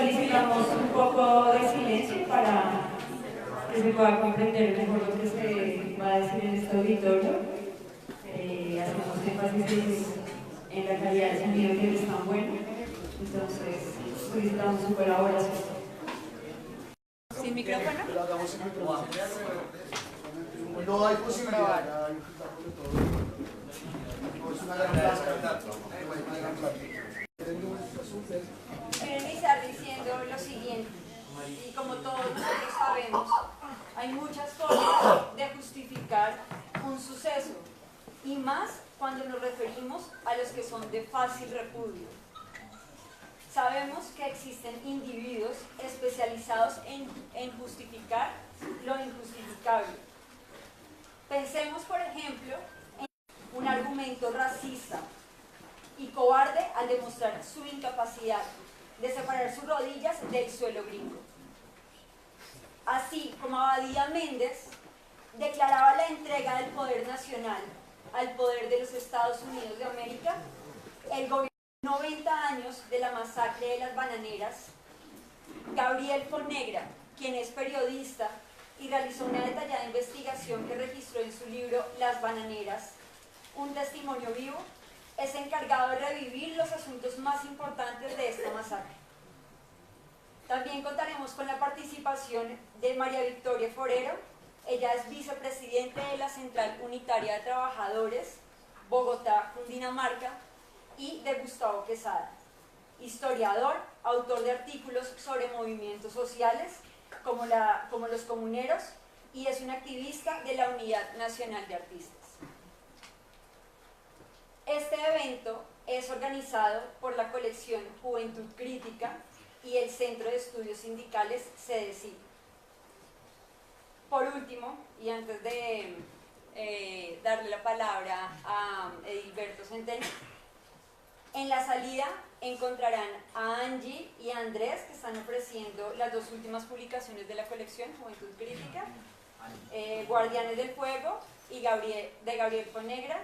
solicitamos un poco de silencio para que se pueda comprender mejor lo que se va a decir en este auditorio. Hacemos énfasis en la calidad de sonido que no es tan bueno, entonces solicitamos su colaboración. ¿Sin micrófono? No hay posibilidad. Es una gran plaza. Quiero iniciar diciendo lo siguiente, y como todos nosotros sabemos, hay muchas formas de justificar un suceso, y más cuando nos referimos a los que son de fácil repudio. Sabemos que existen individuos especializados en justificar lo injustificable. Pensemos, por ejemplo, en un argumento racista y cobarde al demostrar su incapacidad de separar sus rodillas del suelo gringo. Así como Abadía Méndez declaraba la entrega del poder nacional al poder de los Estados Unidos de América, el gobierno 90 años de la masacre de las bananeras, Gabriel Fonegra, quien es periodista y realizó una detallada investigación que registró en su libro Las Bananeras, un testimonio vivo, es encargado de revivir los asuntos más importantes de esta masacre. También contaremos con la participación de María Victoria Forero. Ella es vicepresidente de la Central Unitaria de Trabajadores, Bogotá, Cundinamarca, y de Gustavo Quesada, historiador, autor de artículos sobre movimientos sociales como los comuneros, y es un activista de la Unidad Nacional de Artistas. Este evento es organizado por la colección Juventud Crítica y el Centro de Estudios Sindicales CEDESID. Por último, y antes de darle la palabra a Edilberto Centeno, en la salida encontrarán a Angie y a Andrés, que están ofreciendo las dos últimas publicaciones de la colección Juventud Crítica, Guardianes del Fuego y de Gabriel Fonegra,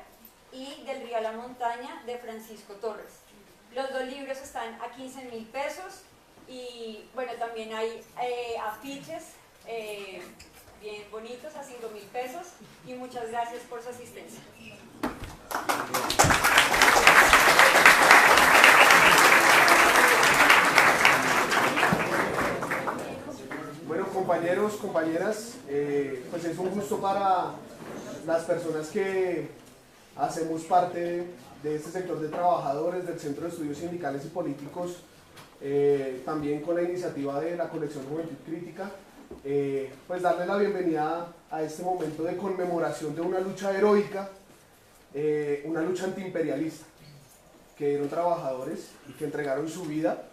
y Del Río a la Montaña de Francisco Torres. Los dos libros están a 15.000 pesos y bueno, también hay afiches bien bonitos a 5.000 pesos, y muchas gracias por su asistencia. Bueno, compañeros, compañeras, pues es un gusto para las personas que hacemos parte de este sector de trabajadores del Centro de Estudios Sindicales y Políticos, también con la iniciativa de la colección Juventud Crítica, pues darles la bienvenida a este momento de conmemoración de una lucha heroica, una lucha antiimperialista que dieron trabajadores y que entregaron su vida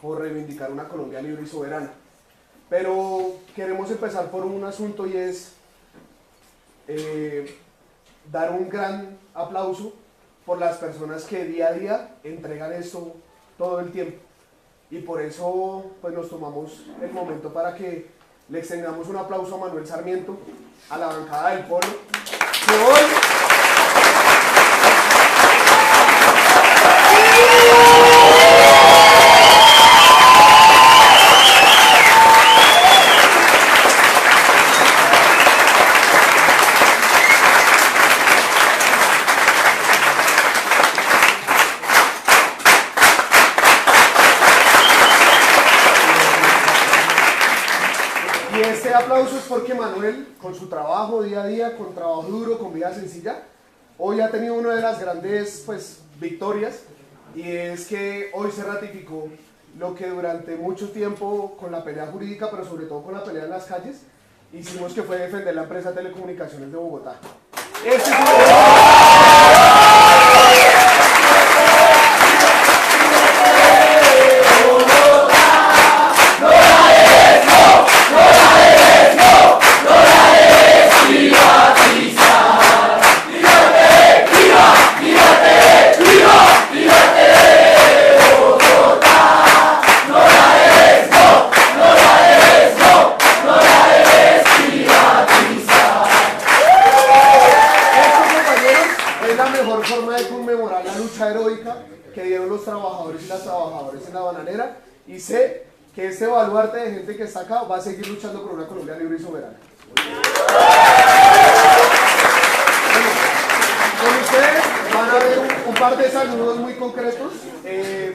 por reivindicar una Colombia libre y soberana. Pero queremos empezar por un asunto, y es dar un gran aplauso por las personas que día a día entregan esto todo el tiempo, y por eso pues nos tomamos el momento para que le extendamos un aplauso a Manuel Sarmiento, a la bancada del Polo, que hoy aplauso es porque Manuel, con su trabajo día a día, con trabajo duro, con vida sencilla, hoy ha tenido una de las grandes victorias, y es que hoy se ratificó lo que durante mucho tiempo, con la pelea jurídica, pero sobre todo con la pelea en las calles, hicimos, que fue defender la empresa de telecomunicaciones de Bogotá. Este es que dieron los trabajadores y las trabajadoras en La Bananera, y sé que este baluarte de gente que está acá va a seguir luchando por una Colombia libre y soberana. Bueno, con ustedes van a ver un par de saludos muy concretos.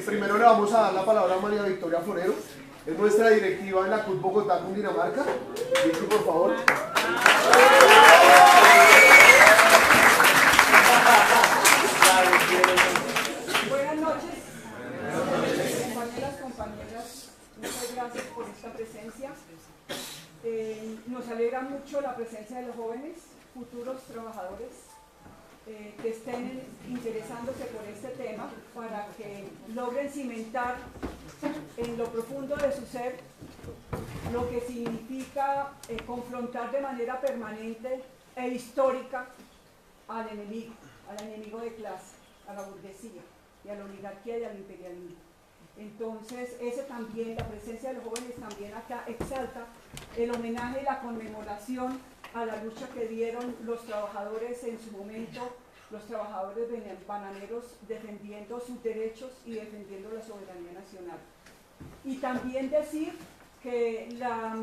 Primero le vamos a dar la palabra a María Victoria Forero, es nuestra directiva en la CUT Bogotá, Cundinamarca. Vicky, por favor. Buenas noches, compañeras, muchas gracias por esta presencia. Nos alegra mucho la presencia de los jóvenes, futuros trabajadores, que estén interesándose por este tema para que logren cimentar en lo profundo de su ser lo que significa confrontar de manera permanente e histórica al enemigo de clase, a la burguesía y a la oligarquía y al imperialismo. Entonces, la presencia de los jóvenes también acá exalta el homenaje y la conmemoración a la lucha que dieron los trabajadores en su momento, los trabajadores bananeros defendiendo sus derechos y defendiendo la soberanía nacional. Y también decir que la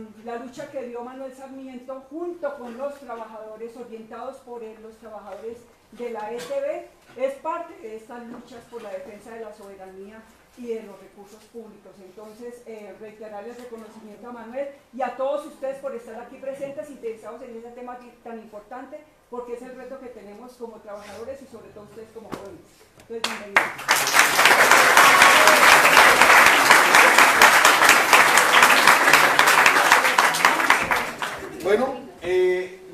lucha que dio Manuel Sarmiento junto con los trabajadores, orientados por él, los trabajadores de la ETB, es parte de estas luchas por la defensa de la soberanía y de los recursos públicos. Entonces, reiterarles el reconocimiento a Manuel y a todos ustedes por estar aquí presentes, interesados en ese tema tan importante, porque es el reto que tenemos como trabajadores y sobre todo ustedes como jóvenes. Entonces, bienvenidos. Bueno,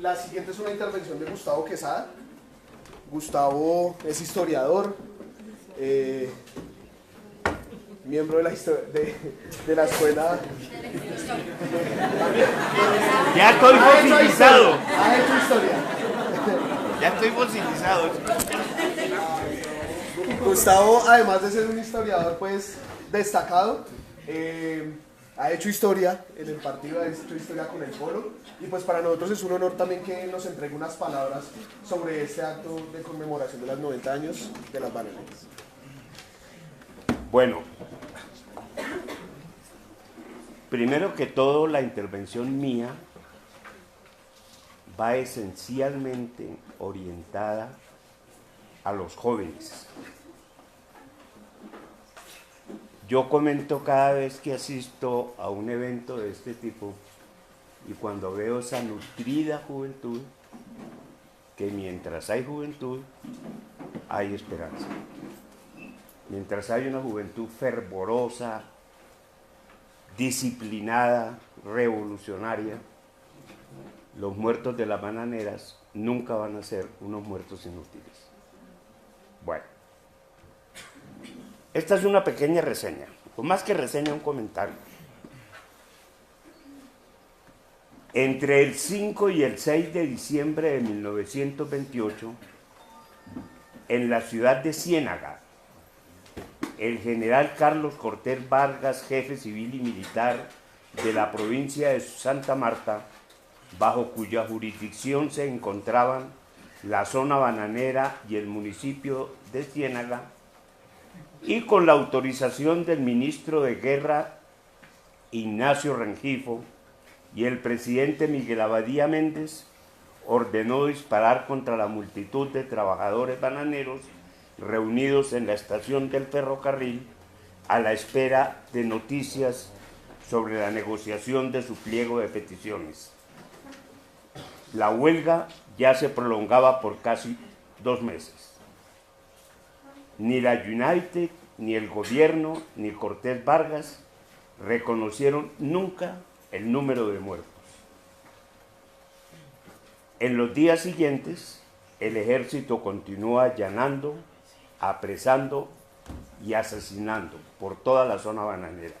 la siguiente es una intervención de Gustavo Quesada. Gustavo es historiador, miembro de la escuela. Ya estoy fosilizado. Ha hecho historia. Ya estoy fosilizado. Gustavo, además de ser un historiador pues destacado, ha hecho historia en el partido, ha hecho historia con el Polo, y pues para nosotros es un honor también que nos entregue unas palabras sobre este acto de conmemoración de los 90 años de las bananeras. Bueno, primero que todo, la intervención mía va esencialmente orientada a los jóvenes. Yo comento cada vez que asisto a un evento de este tipo y cuando veo esa nutrida juventud, que mientras hay juventud, hay esperanza. Mientras hay una juventud fervorosa, disciplinada, revolucionaria, los muertos de las bananeras nunca van a ser unos muertos inútiles. Bueno, esta es una pequeña reseña, o más que reseña, un comentario. Entre el 5 y el 6 de diciembre de 1928, en la ciudad de Ciénaga, el general Carlos Cortés Vargas, jefe civil y militar de la provincia de Santa Marta, bajo cuya jurisdicción se encontraban la zona bananera y el municipio de Ciénaga, y con la autorización del ministro de Guerra Ignacio Rengifo y el presidente Miguel Abadía Méndez, ordenó disparar contra la multitud de trabajadores bananeros reunidos en la estación del ferrocarril a la espera de noticias sobre la negociación de su pliego de peticiones. La huelga ya se prolongaba por casi 2 meses. Ni la United, ni el gobierno, ni Cortés Vargas reconocieron nunca el número de muertos. En los días siguientes, el ejército continuó allanando, apresando y asesinando por toda la zona bananera.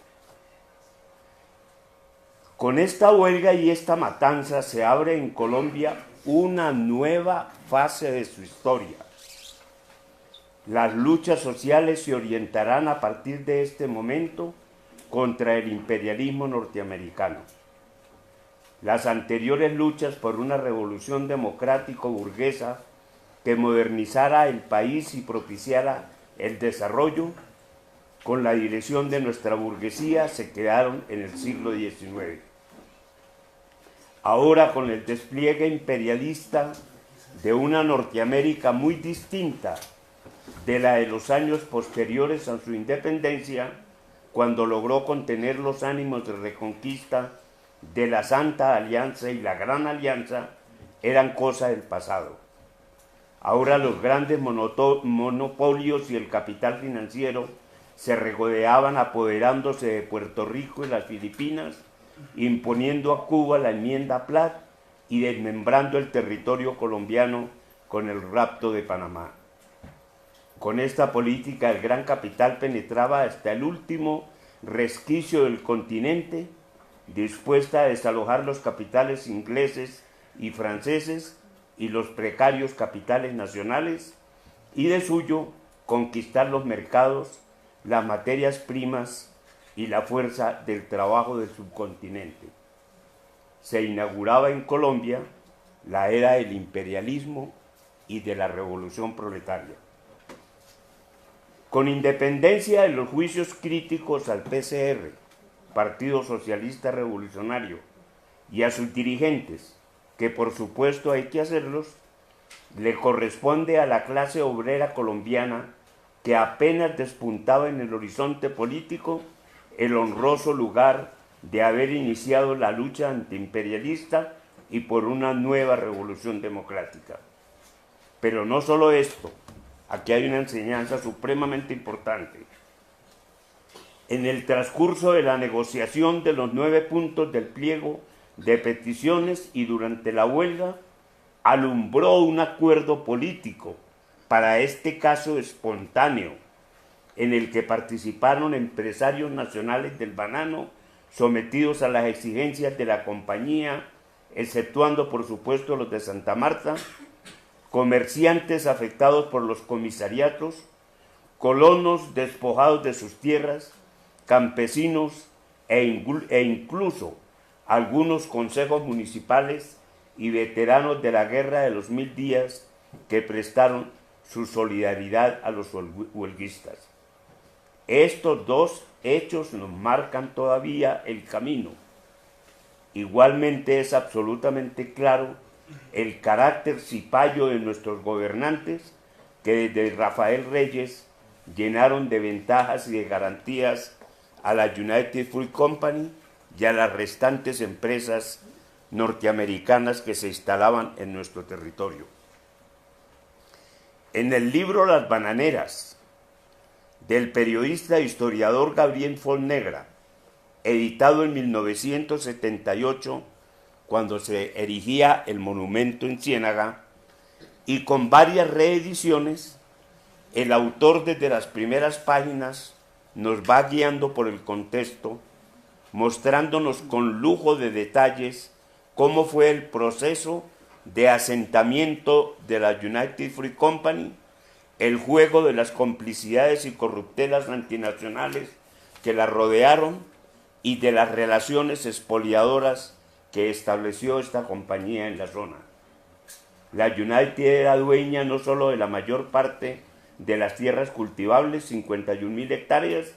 Con esta huelga y esta matanza se abre en Colombia una nueva fase de su historia. Las luchas sociales se orientarán a partir de este momento contra el imperialismo norteamericano. Las anteriores luchas por una revolución democrático-burguesa que modernizara el país y propiciara el desarrollo con la dirección de nuestra burguesía se quedaron en el siglo XIX. Ahora, con el despliegue imperialista de una Norteamérica muy distinta de la de los años posteriores a su independencia, cuando logró contener los ánimos de reconquista de la Santa Alianza y la Gran Alianza, eran cosa del pasado. Ahora los grandes monopolios y el capital financiero se regodeaban apoderándose de Puerto Rico y las Filipinas, imponiendo a Cuba la enmienda Platt y desmembrando el territorio colombiano con el rapto de Panamá. Con esta política el gran capital penetraba hasta el último resquicio del continente, dispuesta a desalojar los capitales ingleses y franceses y los precarios capitales nacionales, y de suyo conquistar los mercados, las materias primas y la fuerza del trabajo del subcontinente. Se inauguraba en Colombia la era del imperialismo y de la revolución proletaria. Con independencia de los juicios críticos al PCR, Partido Socialista Revolucionario, y a sus dirigentes, que por supuesto hay que hacerlos, le corresponde a la clase obrera colombiana, que apenas despuntaba en el horizonte político, el honroso lugar de haber iniciado la lucha antiimperialista y por una nueva revolución democrática. Pero no solo esto, aquí hay una enseñanza supremamente importante. En el transcurso de la negociación de los 9 puntos del pliego de peticiones y durante la huelga, alumbró un acuerdo político, para este caso espontáneo, en el que participaron empresarios nacionales del banano sometidos a las exigencias de la compañía, exceptuando por supuesto los de Santa Marta, comerciantes afectados por los comisariatos, colonos despojados de sus tierras, campesinos e incluso algunos consejos municipales y veteranos de la Guerra de los 1000 días que prestaron su solidaridad a los huelguistas. Estos dos hechos nos marcan todavía el camino. Igualmente es absolutamente claro el carácter cipayo de nuestros gobernantes, que desde Rafael Reyes llenaron de ventajas y de garantías a la United Fruit Company y a las restantes empresas norteamericanas que se instalaban en nuestro territorio. En el libro Las bananeras, del periodista e historiador Gabriel Fonnegra, editado en 1978, cuando se erigía el monumento en Ciénaga, y con varias reediciones, el autor desde las primeras páginas nos va guiando por el contexto, mostrándonos con lujo de detalles cómo fue el proceso de asentamiento de la United Fruit Company, el juego de las complicidades y corruptelas antinacionales que la rodearon y de las relaciones expoliadoras que estableció esta compañía en la zona. La United era dueña no solo de la mayor parte de las tierras cultivables, 51.000 hectáreas,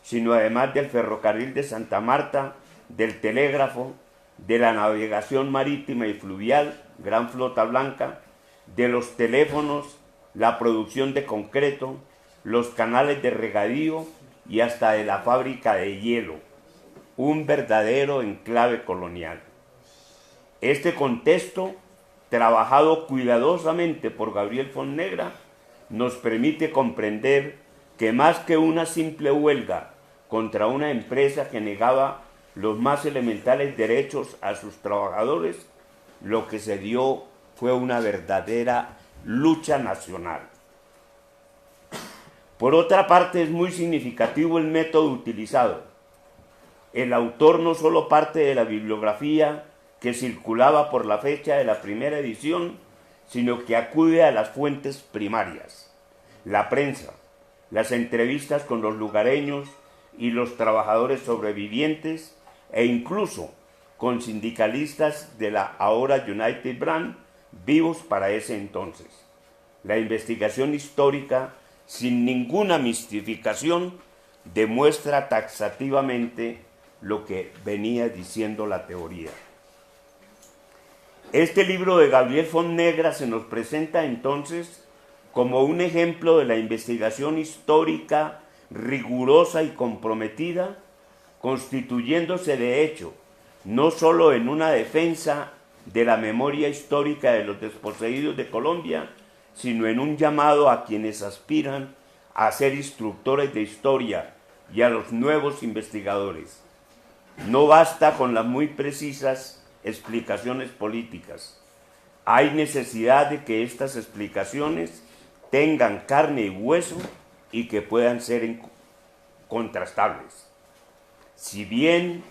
sino además del ferrocarril de Santa Marta, del telégrafo, de la navegación marítima y fluvial, gran flota blanca, de los teléfonos, la producción de concreto, los canales de regadío y hasta de la fábrica de hielo, un verdadero enclave colonial. Este contexto, trabajado cuidadosamente por Gabriel Fonnegra, nos permite comprender que más que una simple huelga contra una empresa que negaba los más elementales derechos a sus trabajadores, lo que se dio fue una verdadera lucha nacional. Por otra parte, es muy significativo el método utilizado. El autor no solo parte de la bibliografía que circulaba por la fecha de la primera edición, sino que acude a las fuentes primarias, la prensa, las entrevistas con los lugareños y los trabajadores sobrevivientes, e incluso con sindicalistas de la ahora United Brand vivos para ese entonces. La investigación histórica, sin ninguna mistificación, demuestra taxativamente lo que venía diciendo la teoría. Este libro de Gabriel Fonnegra se nos presenta entonces como un ejemplo de la investigación histórica rigurosa y comprometida, constituyéndose de hecho no solo en una defensa de la memoria histórica de los desposeídos de Colombia, sino en un llamado a quienes aspiran a ser instructores de historia y a los nuevos investigadores. No basta con las muy precisas explicaciones políticas. Hay necesidad de que estas explicaciones tengan carne y hueso y que puedan ser contrastables. Si bien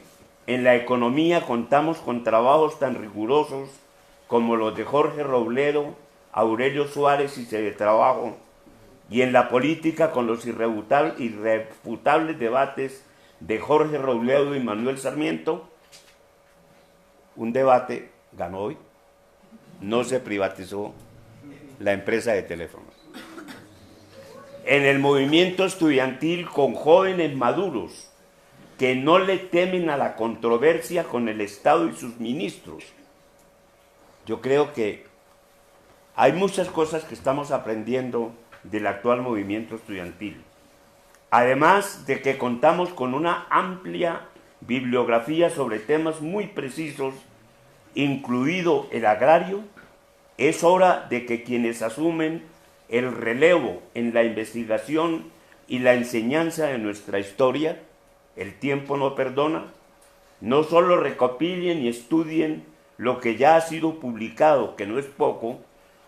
en la economía contamos con trabajos tan rigurosos como los de Jorge Robledo, Aurelio Suárez y Teletrabajo, y en la política con los irrefutables debates de Jorge Robledo y Manuel Sarmiento, un debate ganó hoy, no se privatizó la empresa de teléfonos. En el movimiento estudiantil con jóvenes maduros que no le temen a la controversia con el Estado y sus ministros. Yo creo que hay muchas cosas que estamos aprendiendo del actual movimiento estudiantil. Además de que contamos con una amplia bibliografía sobre temas muy precisos, incluido el agrario, es hora de que quienes asumen el relevo en la investigación y la enseñanza de nuestra historia, el tiempo no perdona, no solo recopilen y estudien lo que ya ha sido publicado, que no es poco,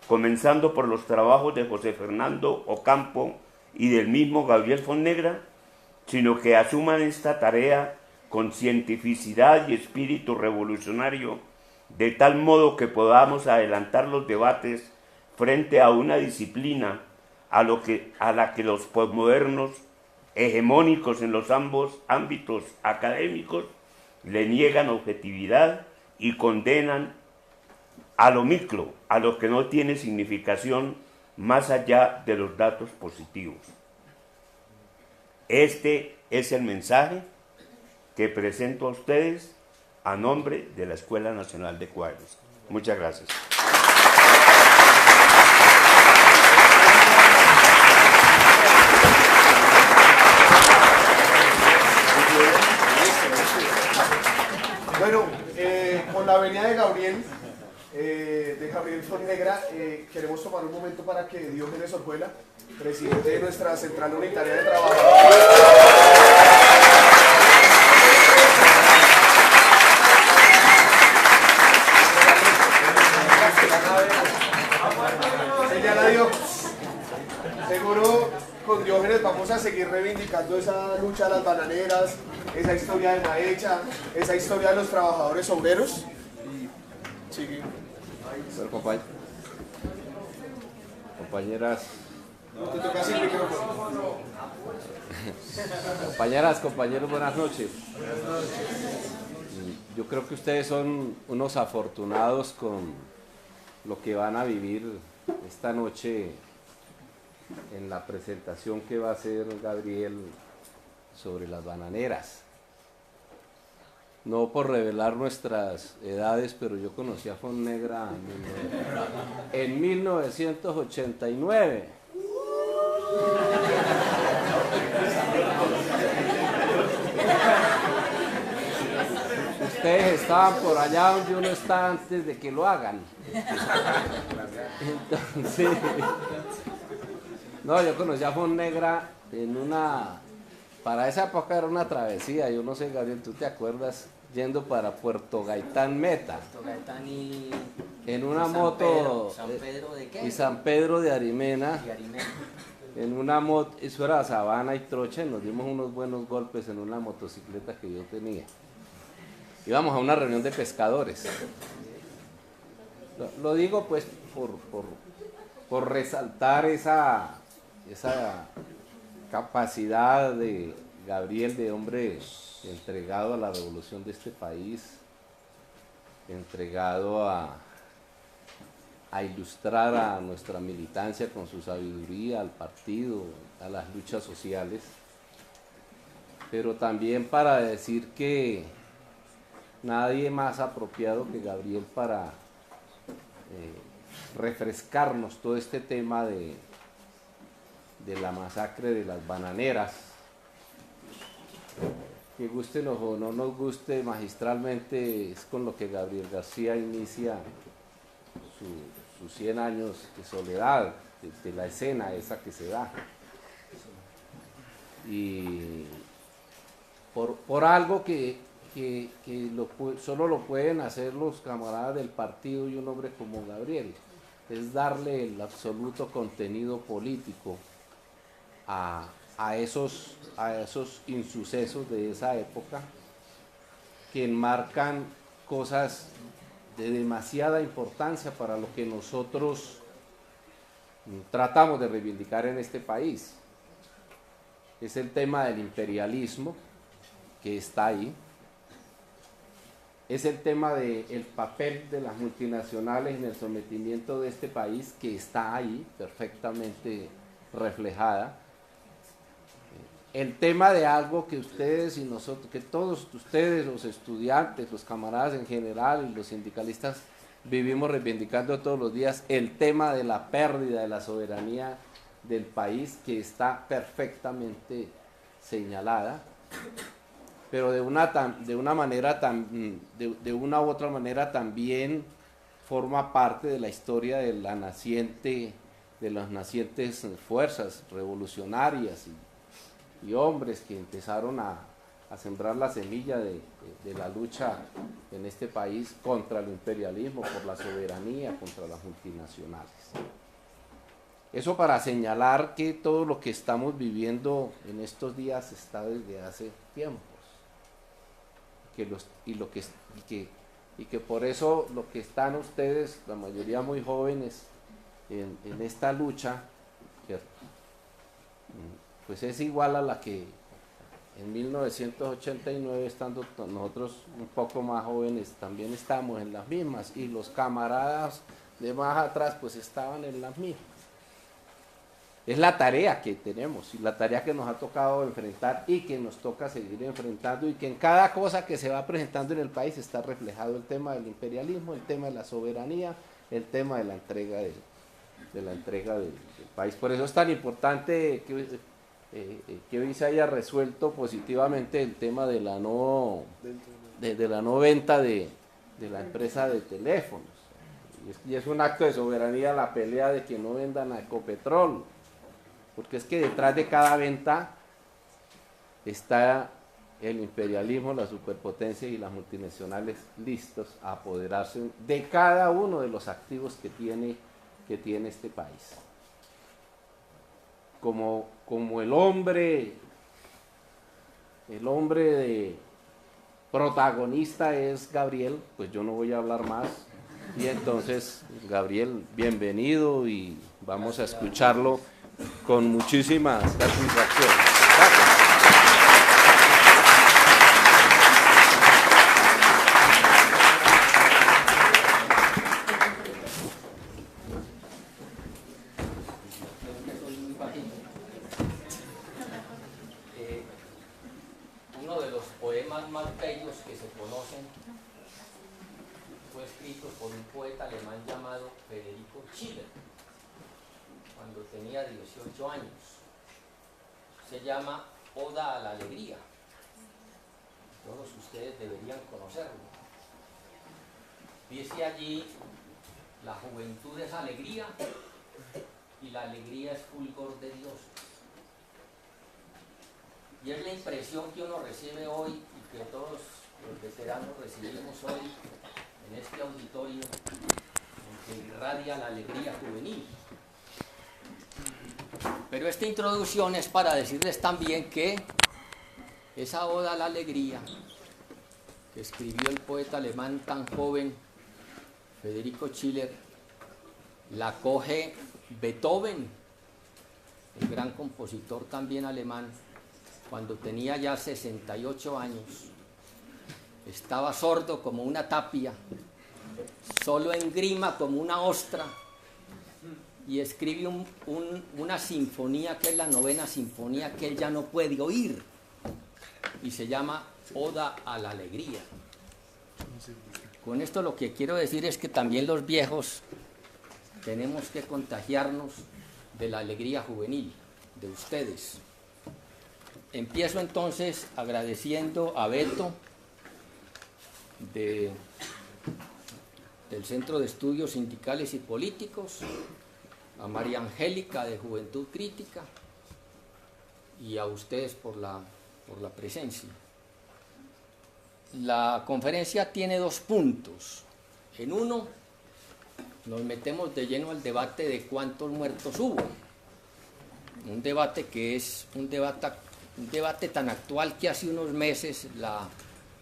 comenzando por los trabajos de José Fernando Ocampo y del mismo Gabriel Fonnegra, sino que asuman esta tarea con cientificidad y espíritu revolucionario, de tal modo que podamos adelantar los debates frente a una disciplina a la que los posmodernos, hegemónicos en los ambos ámbitos académicos, le niegan objetividad y condenan a lo micro, a lo que no tiene significación más allá de los datos positivos. Este es el mensaje que presento a ustedes a nombre de la Escuela Nacional de Cuadros. Muchas gracias. Bueno, con la venia de Gabriel Fonnegra, queremos tomar un momento para que Diógenes Orjuela, presidente de nuestra Central Unitaria de Trabajadores, señala Dios. Seguro con Diógenes vamos a seguir reivindicando esa lucha de las bananeras, esa historia de Maecha, esa historia de los trabajadores obreros. Y sigue. Bueno, compañeras, No te toca así el micrófono. compañeras, compañeros, buenas noches. Yo creo que ustedes son unos afortunados con lo que van a vivir esta noche en la presentación que va a hacer Gabriel sobre las bananeras. No por revelar nuestras edades, pero yo conocí a Fonnegra en 1989. Ustedes estaban por allá donde uno está antes de que lo hagan. Entonces, no, yo conocí a Fonnegra en una... Para esa época era una travesía, yo no sé, Gabriel, ¿tú te acuerdas? Yendo para Puerto Gaitán Meta. Puerto Gaitán y... En una San moto... Pedro, ¿San Pedro de qué? Y San Pedro de Arimena. Y Arimena. En una moto, eso era Sabana y Trocha, y nos dimos unos buenos golpes en una motocicleta que yo tenía. Íbamos a una reunión de pescadores. Lo digo pues por resaltar esa capacidad de Gabriel, de hombre entregado a la revolución de este país, entregado a ilustrar a nuestra militancia con su sabiduría, al partido, a las luchas sociales. pero también para decir que nadie más apropiado que Gabriel para refrescarnos todo este tema de la masacre de las bananeras. Que guste o no nos guste, magistralmente es con lo que Gabriel García inicia sus 100 años de soledad, de la escena esa que se da. Y por algo que solo lo pueden hacer los camaradas del partido y un hombre como Gabriel, es darle el absoluto contenido político a esos insucesos de esa época, que enmarcan cosas de demasiada importancia para lo que nosotros tratamos de reivindicar en este país. Es el tema del imperialismo, que está ahí. Es el tema del papel de las multinacionales en el sometimiento de este país, que está ahí perfectamente reflejada. El tema de algo que ustedes y nosotros, que todos ustedes, los estudiantes, los camaradas en general, los sindicalistas, vivimos reivindicando todos los días, el tema de la pérdida de la soberanía del país, que está perfectamente señalada, pero de una u otra manera también forma parte de la historia de las nacientes fuerzas revolucionarias y hombres que empezaron a sembrar la semilla de la lucha en este país contra el imperialismo, por la soberanía, contra las multinacionales. Eso para señalar que todo lo que estamos viviendo en estos días está desde hace tiempos, y que por eso lo que están ustedes, la mayoría muy jóvenes, en esta lucha, pues es igual a la que en 1989, estando nosotros un poco más jóvenes, también estamos en las mismas, y los camaradas de más atrás pues estaban en las mismas. Es la tarea que tenemos y la tarea que nos ha tocado enfrentar y que nos toca seguir enfrentando, y que en cada cosa que se va presentando en el país está reflejado el tema del imperialismo, el tema de la soberanía, el tema de la entrega del país. Por eso es tan importante que hoy se haya resuelto positivamente el tema de la no venta de la empresa de teléfonos. Y es un acto de soberanía la pelea de que no vendan a Ecopetrol, porque es que detrás de cada venta está el imperialismo, la superpotencia y las multinacionales listos a apoderarse de cada uno de los activos que tiene este país. Como el hombre de protagonista es Gabriel, pues yo no voy a hablar más. Y entonces, Gabriel, bienvenido, y vamos a escucharlo con muchísima satisfacción. Gracias. Uno de los poemas más bellos que se conocen fue escrito por un poeta alemán llamado Federico Schiller, cuando tenía 18 años. Se llama Oda a la Alegría. Todos ustedes deberían conocerlo. Dice allí: la juventud es alegría y la alegría es fulgor de Dios. Y es la impresión que uno recibe hoy, y que todos los veteranos recibimos hoy en este auditorio, en que irradia la alegría juvenil. Pero esta introducción es para decirles también que esa oda a la alegría que escribió el poeta alemán tan joven Federico Schiller, la coge Beethoven, el gran compositor también alemán, cuando tenía ya 68 años. Estaba sordo como una tapia, solo en grima como una ostra, y escribe una sinfonía que es la 9ª sinfonía, que él ya no puede oír. y se llama Oda a la Alegría. Con esto lo que quiero decir es que también los viejos tenemos que contagiarnos de la alegría juvenil, de ustedes. Empiezo entonces agradeciendo a Beto del Centro de Estudios Sindicales y Políticos, a María Angélica de Juventud Crítica y a ustedes por la presencia. La conferencia tiene 2 puntos. En uno nos metemos de lleno al debate de cuántos muertos hubo. Un debate que es un debate tan actual que hace unos meses la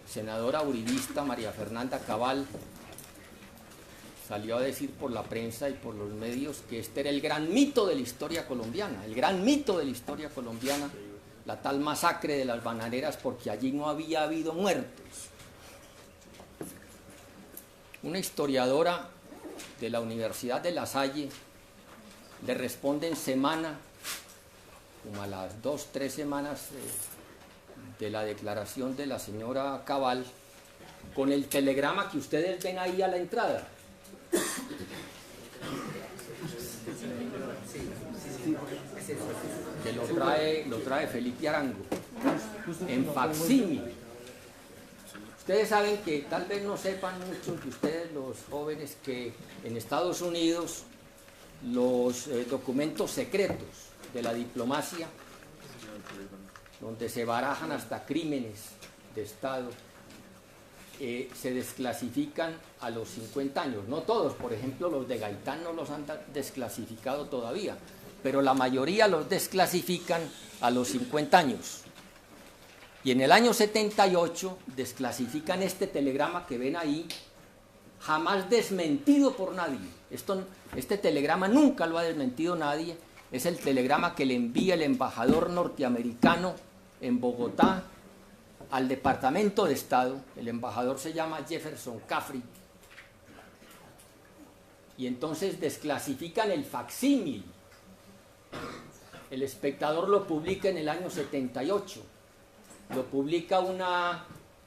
senadora uribista María Fernanda Cabal salió a decir por la prensa y por los medios que este era el gran mito de la historia colombiana, el gran mito de la historia colombiana, la tal masacre de las bananeras, porque allí no había habido muertos. Una historiadora de la Universidad de La Salle le responde en semana, como a las 2-3 semanas de la declaración de la señora Cabal, con el telegrama que ustedes ven ahí a la entrada. Que lo trae Felipe Arango en facsímil. Ustedes saben que tal vez no sepan muchos de ustedes, los jóvenes, que en Estados Unidos los documentos secretos de la diplomacia, donde se barajan hasta crímenes de Estado, se desclasifican a los 50 años. No todos, por ejemplo, los de Gaitán no los han desclasificado todavía, pero la mayoría los desclasifican a los 50 años. Y en el año 78 desclasifican este telegrama que ven ahí, jamás desmentido por nadie. Este telegrama nunca lo ha desmentido nadie. Es el telegrama que le envía el embajador norteamericano en Bogotá al Departamento de Estado. El embajador se llama Jefferson Caffrey. Y entonces desclasifican el facsímil. El Espectador lo publica en el año 78. Lo publica una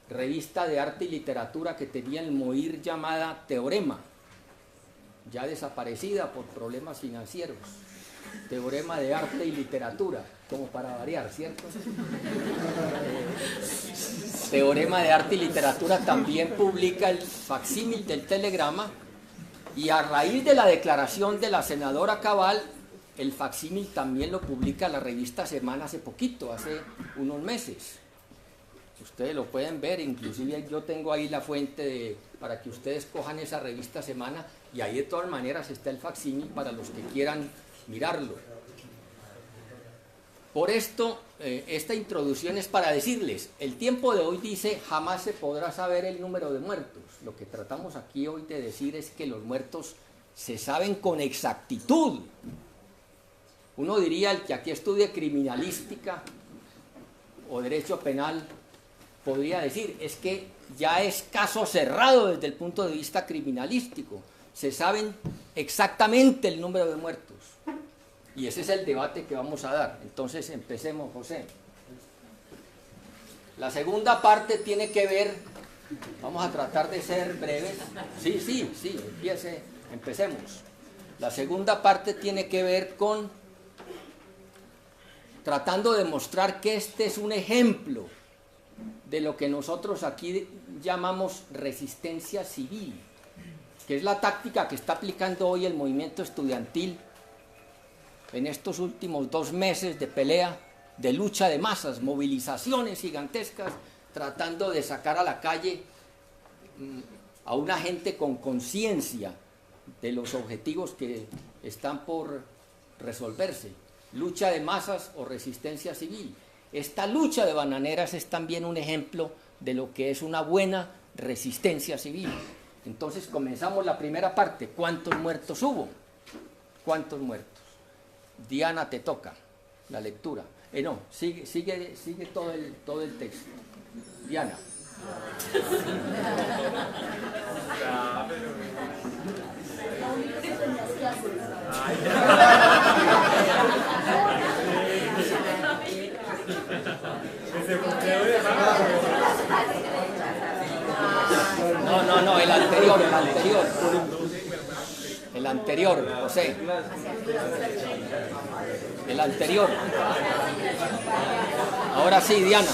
revista de arte y literatura que tenía el MOIR llamada Teorema, ya desaparecida por problemas financieros. Teorema de Arte y Literatura, como para variar, ¿cierto? Teorema de Arte y Literatura también publica el facsímil del telegrama, y a raíz de la declaración de la senadora Cabal, el facsímil también lo publica la revista Semana hace poquito, hace unos meses. Ustedes lo pueden ver, inclusive yo tengo ahí la fuente para que ustedes cojan esa revista Semana, y ahí de todas maneras está el facsímil para los que quieran mirarlo. Por esto, esta introducción es para decirles, el tiempo de hoy dice, jamás se podrá saber el número de muertos. Lo que tratamos aquí hoy de decir es que los muertos se saben con exactitud. Uno diría, el que aquí estudie criminalística o derecho penal, podría decir, es que ya es caso cerrado desde el punto de vista criminalístico. Se saben exactamente el número de muertos. Y ese es el debate que vamos a dar. Entonces empecemos, José. La segunda parte tiene que ver, vamos a tratar de ser breves. Sí, empecemos. La segunda parte tiene que ver con tratando de mostrar que este es un ejemplo de lo que nosotros aquí llamamos resistencia civil, que es la táctica que está aplicando hoy el movimiento estudiantil en estos últimos 2 meses de pelea, de lucha de masas, movilizaciones gigantescas, tratando de sacar a la calle a una gente con conciencia de los objetivos que están por resolverse. Lucha de masas o resistencia civil. Esta lucha de bananeras es también un ejemplo de lo que es una buena resistencia civil. Entonces comenzamos la primera parte. ¿Cuántos muertos hubo? ¿Cuántos muertos? Diana, te toca la lectura. No, sigue todo el texto. Diana. El anterior, José. El anterior. Ahora sí, Diana.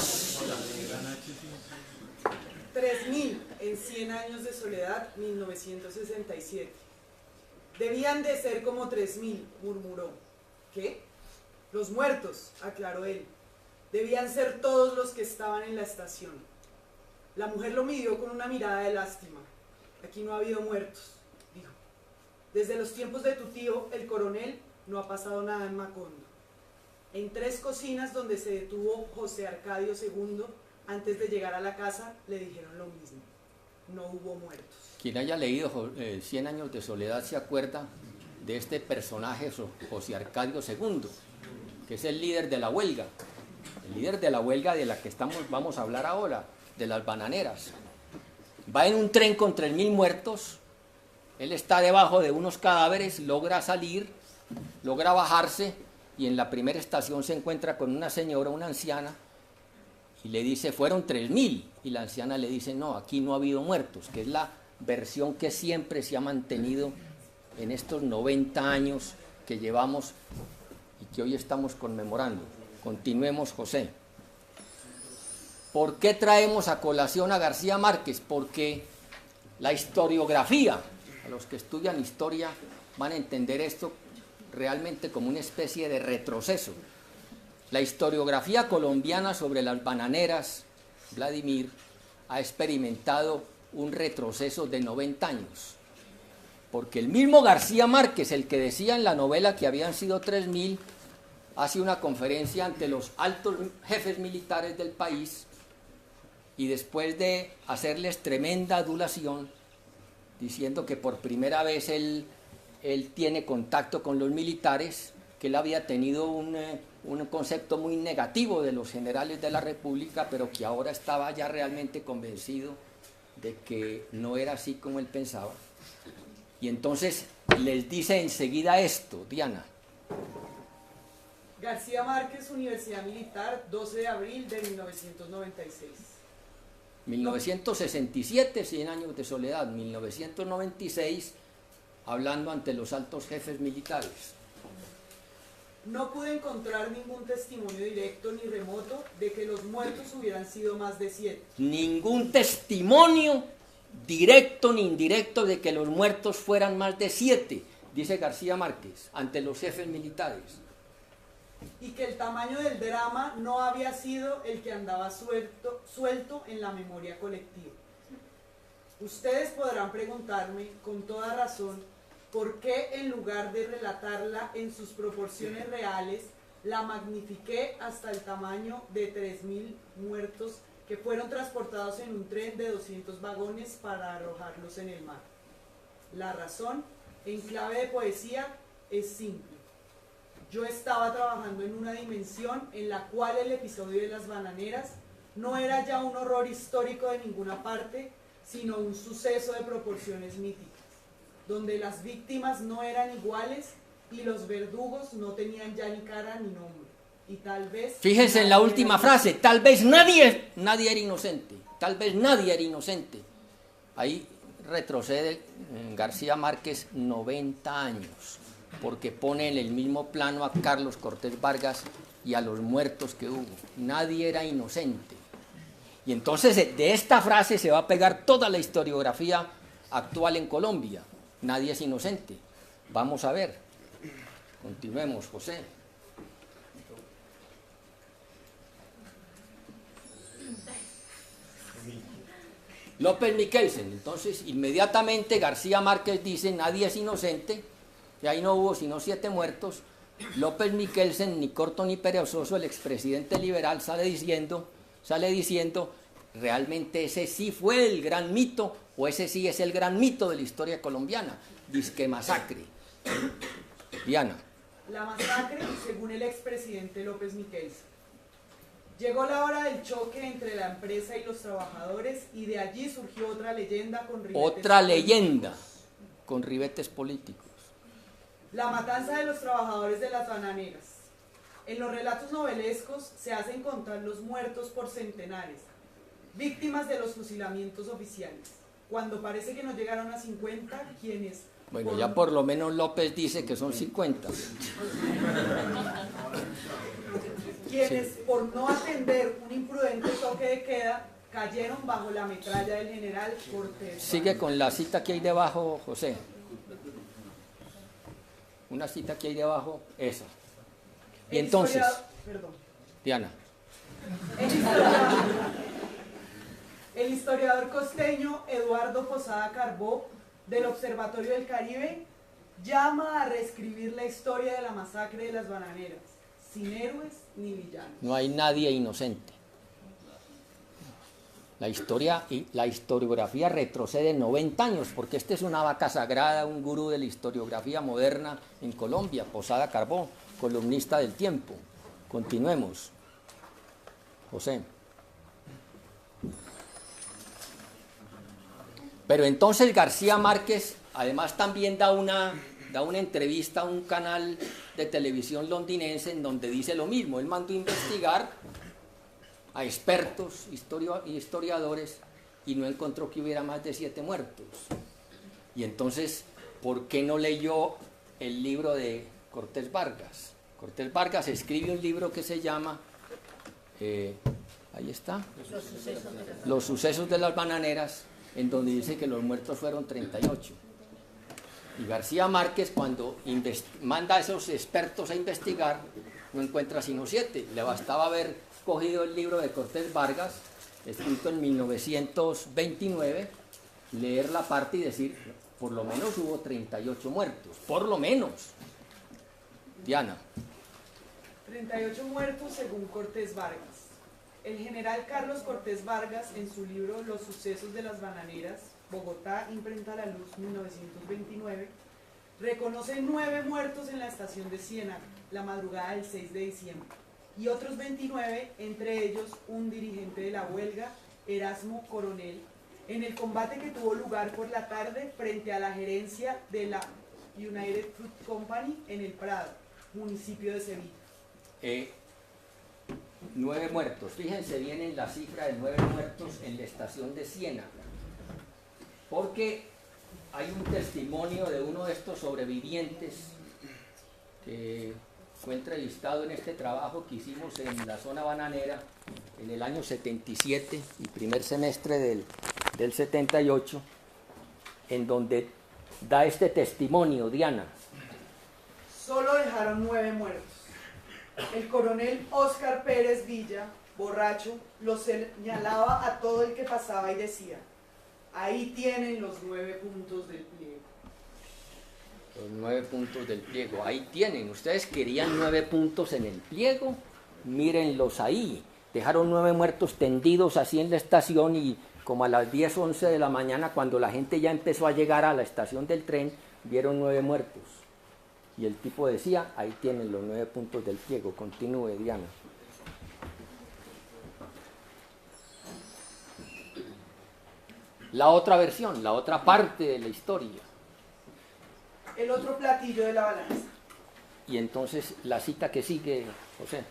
3000 en 100 años de soledad, 1967. Debían de ser como 3000, murmuró. ¿Qué? Los muertos, aclaró él. Debían ser todos los que estaban en la estación. La mujer lo midió con una mirada de lástima. Aquí no ha habido muertos, dijo. Desde los tiempos de tu tío, el coronel, no ha pasado nada en Macondo. En 3 cocinas donde se detuvo José Arcadio II, antes de llegar a la casa, le dijeron lo mismo. No hubo muertos. Quien haya leído 100 años de soledad se acuerda de este personaje, José Arcadio II, que es el líder de la huelga. El líder de la huelga de la que vamos a hablar ahora, de las bananeras. Va en un tren con 3000 muertos, él está debajo de unos cadáveres, logra salir, logra bajarse y en la primera estación se encuentra con una señora, una anciana, y le dice, fueron 3000, y la anciana le dice, no, aquí no ha habido muertos, que es la versión que siempre se ha mantenido en estos 90 años que llevamos y que hoy estamos conmemorando. Continuemos, José. ¿Por qué traemos a colación a García Márquez? Porque la historiografía, a los que estudian historia van a entender esto realmente como una especie de retroceso. La historiografía colombiana sobre las bananeras, Vladimir, ha experimentado un retroceso de 90 años. Porque el mismo García Márquez, el que decía en la novela que habían sido 3000, hace una conferencia ante los altos jefes militares del país y después de hacerles tremenda adulación, diciendo que por primera vez él tiene contacto con los militares, que él había tenido un concepto muy negativo de los generales de la República, pero que ahora estaba ya realmente convencido de que no era así como él pensaba. Y entonces les dice enseguida esto, Diana. García Márquez, Universidad Militar, 12 de abril de 1996. 1967, 100 años de soledad. 1996, hablando ante los altos jefes militares. No pude encontrar ningún testimonio directo ni remoto de que los muertos hubieran sido más de 7. Ningún testimonio directo ni indirecto de que los muertos fueran más de 7, dice García Márquez, ante los jefes militares. Y que el tamaño del drama no había sido el que andaba suelto en la memoria colectiva. Ustedes podrán preguntarme, con toda razón, por qué en lugar de relatarla en sus proporciones reales, la magnifiqué hasta el tamaño de 3000 muertos que fueron transportados en un tren de 200 vagones para arrojarlos en el mar. La razón, en clave de poesía, es simple. Yo estaba trabajando en una dimensión en la cual el episodio de las bananeras no era ya un horror histórico de ninguna parte, sino un suceso de proporciones míticas, donde las víctimas no eran iguales y los verdugos no tenían ya ni cara ni nombre. Y tal vez... Fíjense en la última frase, tal vez nadie era inocente, tal vez nadie era inocente. Ahí retrocede García Márquez 90 años, porque pone en el mismo plano a Carlos Cortés Vargas y a los muertos que hubo. Nadie era inocente. Y entonces de esta frase se va a pegar toda la historiografía actual en Colombia. Nadie es inocente. Vamos a ver. Continuemos, José. López Michelsen. Entonces, inmediatamente García Márquez dice, nadie es inocente, y ahí no hubo sino 7 muertos. López Michelsen, ni corto ni perezoso, el expresidente liberal, sale diciendo, realmente ese sí fue el gran mito, o ese sí es el gran mito de la historia colombiana, disque masacre. Diana. La masacre, según el expresidente López Michelsen. Llegó la hora del choque entre la empresa y los trabajadores y de allí surgió otra leyenda con ribetes políticos. La matanza de los trabajadores de las bananeras. En los relatos novelescos se hacen contar los muertos por centenares, víctimas de los fusilamientos oficiales. cuando parece que no llegaron a 50, quienes... Bueno, ya por lo menos López dice que son 50. Quienes por no atender un imprudente toque de queda cayeron bajo la metralla del general Cortés. Sigue con la cita que hay debajo, José. Una cita que hay debajo, esa. Y entonces, Perdón. Diana. El historiador costeño Eduardo Posada Carbó, del Observatorio del Caribe, llama a reescribir la historia de la masacre de las bananeras, sin héroes ni villanos. No hay nadie inocente. La historiografía retrocede 90 años, porque esta es una vaca sagrada, un gurú de la historiografía moderna en Colombia, Posada Carbó, columnista del Tiempo. Continuemos. José. Pero entonces García Márquez, además, también da una entrevista a un canal de televisión londinense en donde dice lo mismo. Él mandó investigar a expertos, historiadores, y no encontró que hubiera más de 7 muertos. Y entonces, ¿por qué no leyó el libro de Cortés Vargas? Cortés Vargas escribe un libro que se llama, ahí está, Los sucesos de las bananeras, en donde dice que los muertos fueron 38. Y García Márquez, cuando manda a esos expertos a investigar, no encuentra sino 7. Le bastaba haber cogido el libro de Cortés Vargas, escrito en 1929, leer la parte y decir, por lo menos hubo 38 muertos, por lo menos. Diana. 38 muertos según Cortés Vargas. El general Carlos Cortés Vargas, en su libro Los sucesos de las bananeras, Bogotá, Imprenta La Luz, 1929, reconoce 9 muertos en la estación de Ciénaga, la madrugada del 6 de diciembre, y otros 29, entre ellos un dirigente de la huelga, Erasmo Coronel, en el combate que tuvo lugar por la tarde frente a la gerencia de la United Fruit Company en El Prado, municipio de Sevilla. 9 muertos. Fíjense bien en la cifra de 9 muertos en la estación de Ciénaga, porque hay un testimonio de uno de estos sobrevivientes que fue entrevistado en este trabajo que hicimos en la zona bananera en el año 77 y primer semestre del 78, en donde da este testimonio, Diana. Solo dejaron 9 muertos. El coronel Óscar Pérez Villa, borracho, lo señalaba a todo el que pasaba y decía, ahí tienen los 9 puntos del pliego. Los 9 puntos del pliego, ahí tienen. Ustedes querían 9 puntos en el pliego, mírenlos ahí. Dejaron 9 muertos tendidos así en la estación y como a las 10, 11 de la mañana, cuando la gente ya empezó a llegar a la estación del tren, vieron 9 muertos. Y el tipo decía, ahí tienen los 9 puntos del pliego. Continúe, Diana. La otra versión, la otra parte de la historia. El otro platillo de la balanza. Y entonces la cita que sigue, José.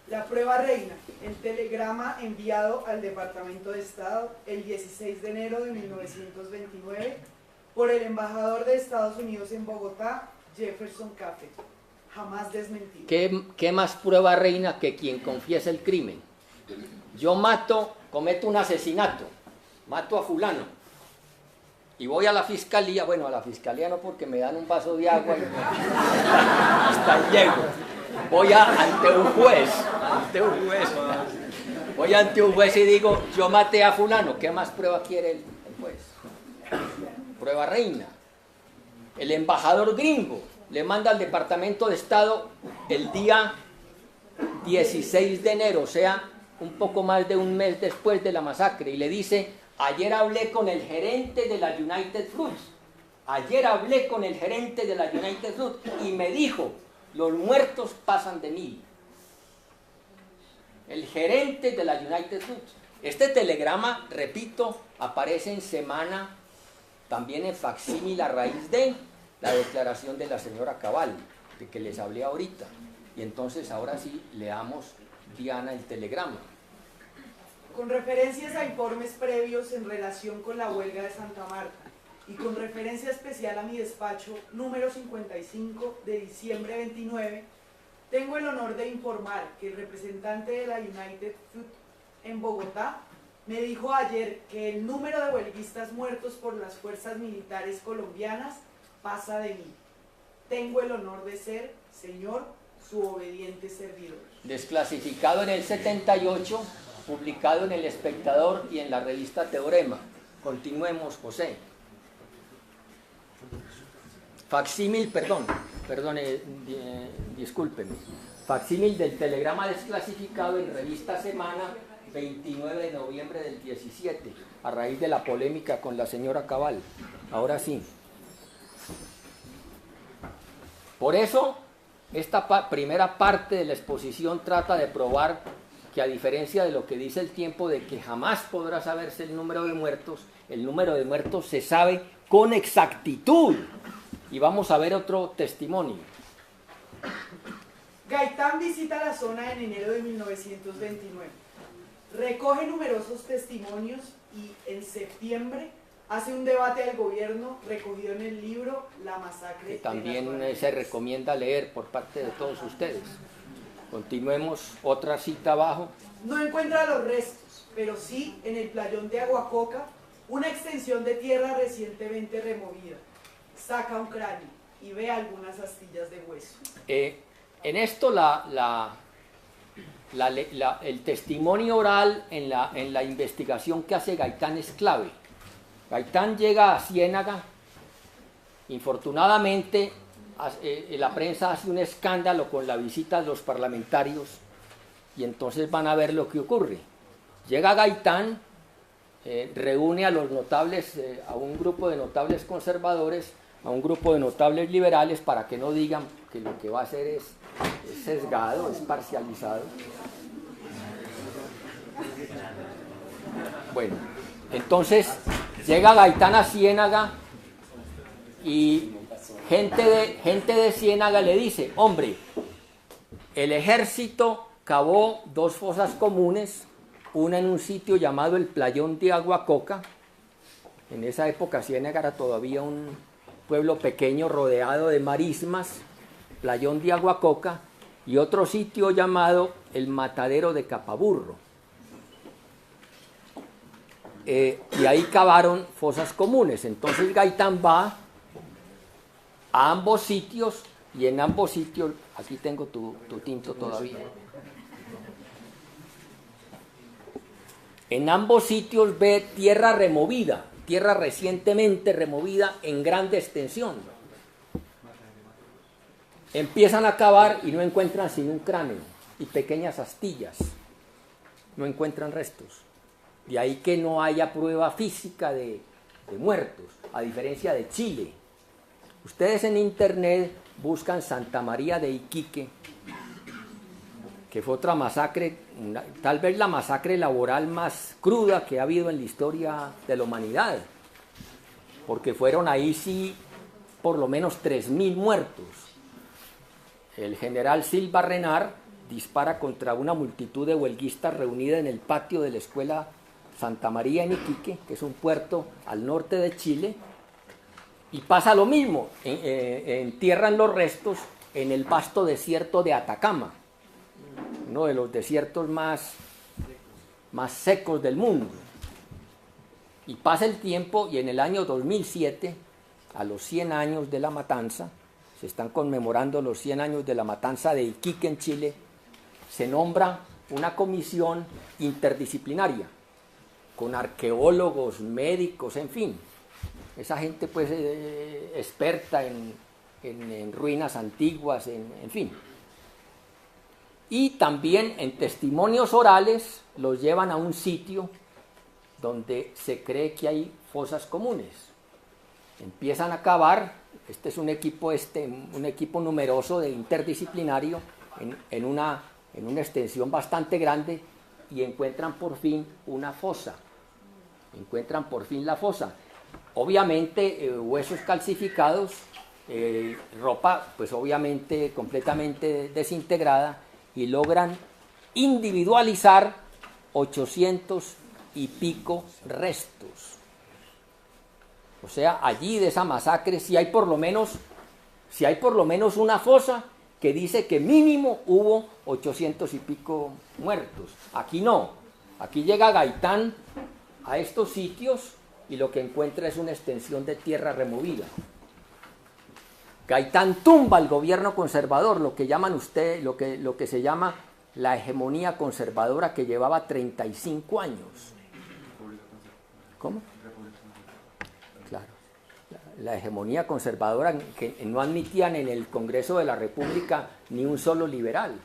La prueba reina, el telegrama enviado al Departamento de Estado el 16 de enero de 1929 por el embajador de Estados Unidos en Bogotá, Jefferson Café, jamás desmentido. ¿Qué más prueba reina que quien confiesa el crimen? Yo cometo un asesinato, mato a fulano y voy a la fiscalía, bueno, a la fiscalía no porque me dan un vaso de agua y hasta ahí llego. Voy ante un juez, voy ante un juez y digo, yo maté a fulano, ¿qué más prueba quiere el juez? Prueba reina. El embajador gringo le manda al Departamento de Estado el día 16 de enero, o sea, un poco más de un mes después de la masacre, y le dice, ayer hablé con el gerente de la United Fruit, y me dijo, los muertos pasan de 1000. El gerente de la United Fruit. Este telegrama, repito, aparece en Semana, también en facsímil a raíz de la declaración de la señora Cabal, de que les hablé ahorita. Y entonces ahora sí leamos, Diana, el telegrama. Con referencias a informes previos en relación con la huelga de Santa Marta y con referencia especial a mi despacho número 55 de diciembre 29, tengo el honor de informar que el representante de la United Fruit en Bogotá me dijo ayer que el número de huelguistas muertos por las fuerzas militares colombianas pasa de 1000. Tengo el honor de ser, señor, su obediente servidor. Desclasificado en el 78, publicado en El Espectador y en la revista Teorema. Continuemos, José. Facsímil, discúlpeme. Facsímil del telegrama desclasificado en revista Semana, 29 de noviembre del 17, a raíz de la polémica con la señora Cabal. Ahora sí. Por eso, esta primera parte de la exposición trata de probar que, a diferencia de lo que dice el tiempo de que jamás podrá saberse el número de muertos se sabe con exactitud. Y vamos a ver otro testimonio. Gaitán visita la zona en enero de 1929. Recoge numerosos testimonios y en septiembre hace un debate al gobierno recogido en el libro La masacre. Que también se recomienda leer por parte de todos ustedes. Continuemos, otra cita abajo. No encuentra los restos, pero sí en el playón de Aguacoca, una extensión de tierra recientemente removida. Saca un cráneo y ve algunas astillas de hueso. En esto el testimonio oral en la investigación que hace Gaitán es clave. Gaitán llega a Ciénaga, infortunadamente la prensa hace un escándalo con la visita de los parlamentarios y entonces van a ver lo que ocurre. Llega Gaitán, reúne a los notables, a un grupo de notables conservadores, a un grupo de notables liberales, para que no digan que lo que va a hacer es sesgado, es parcializado. Bueno, entonces llega Gaitán a Ciénaga y gente de Ciénaga le dice: hombre, el ejército cavó 2 fosas comunes, una en un sitio llamado el Playón de Aguacoca. En esa época Ciénaga era todavía un pueblo pequeño rodeado de marismas, Playón de Aguacoca, y otro sitio llamado el Matadero de Capaburro. Y ahí cavaron fosas comunes. Entonces Gaitán va a ambos sitios y en ambos sitios, aquí tengo tu tinto todavía. En ambos sitios ve tierra removida, tierra recientemente removida en grande extensión. Empiezan a cavar y no encuentran sino un cráneo y pequeñas astillas. No encuentran restos. De ahí que no haya prueba física de muertos, a diferencia de Chile. Ustedes en internet buscan Santa María de Iquique, que fue otra masacre, tal vez la masacre laboral más cruda que ha habido en la historia de la humanidad, porque fueron ahí sí por lo menos 3.000 muertos. El general Silva Renard dispara contra una multitud de huelguistas reunida en el patio de la escuela Santa María en Iquique, que es un puerto al norte de Chile, y pasa lo mismo, entierran los restos en el vasto desierto de Atacama, uno de los desiertos más secos del mundo. Y pasa el tiempo y en el año 2007, a los 100 años de la matanza, se están conmemorando los 100 años de la matanza de Iquique en Chile, se nombra una comisión interdisciplinaria con arqueólogos, médicos, en fin, esa gente pues experta en ruinas antiguas, en fin. Y también en testimonios orales los llevan a un sitio donde se cree que hay fosas comunes. Empiezan a cavar, este es un equipo numeroso de interdisciplinario en una extensión bastante grande, y encuentran por fin una fosa. Encuentran por fin la fosa. Obviamente huesos calcificados, ropa pues obviamente completamente desintegrada, y logran individualizar 800 y pico restos. O sea, allí de esa masacre si hay por lo menos una fosa que dice que mínimo hubo 800 y pico muertos. Aquí no. Aquí llega Gaitán a estos sitios y lo que encuentra es una extensión de tierra removida. Gaitán tumba al gobierno conservador, lo que llaman lo que se llama la hegemonía conservadora, que llevaba 35 años. ¿Cómo? Claro. La hegemonía conservadora, que no admitían en el Congreso de la República ni un solo liberal.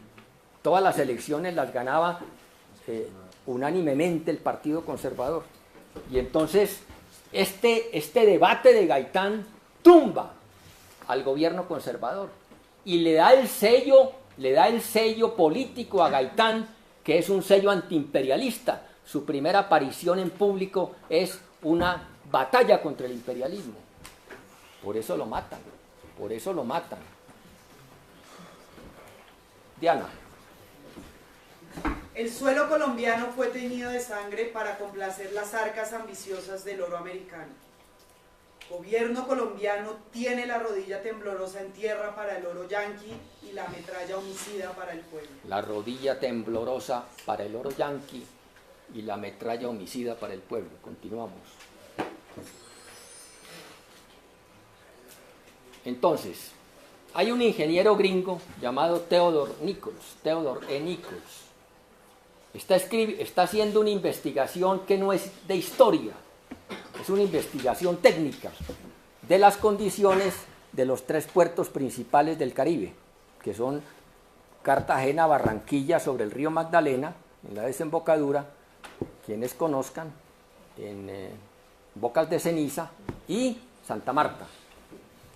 Todas las elecciones las ganaba unánimemente el Partido Conservador. Y entonces este debate de Gaitán tumba al gobierno conservador y le da el sello político a Gaitán, que es un sello antiimperialista. Su primera aparición en público es una batalla contra el imperialismo. Por eso lo matan. Diana. El suelo colombiano fue teñido de sangre para complacer las arcas ambiciosas del oro americano. Gobierno colombiano tiene la rodilla temblorosa en tierra para el oro yanqui y la metralla homicida para el pueblo. La rodilla temblorosa para el oro yanqui y la metralla homicida para el pueblo. Continuamos. Entonces, hay un ingeniero gringo llamado Theodore E. Nichols. Está haciendo una investigación que no es de historia, es una investigación técnica de las condiciones de los 3 puertos principales del Caribe, que son Cartagena, Barranquilla, sobre el río Magdalena, en la desembocadura, quienes conozcan, en Bocas de Ceniza y Santa Marta.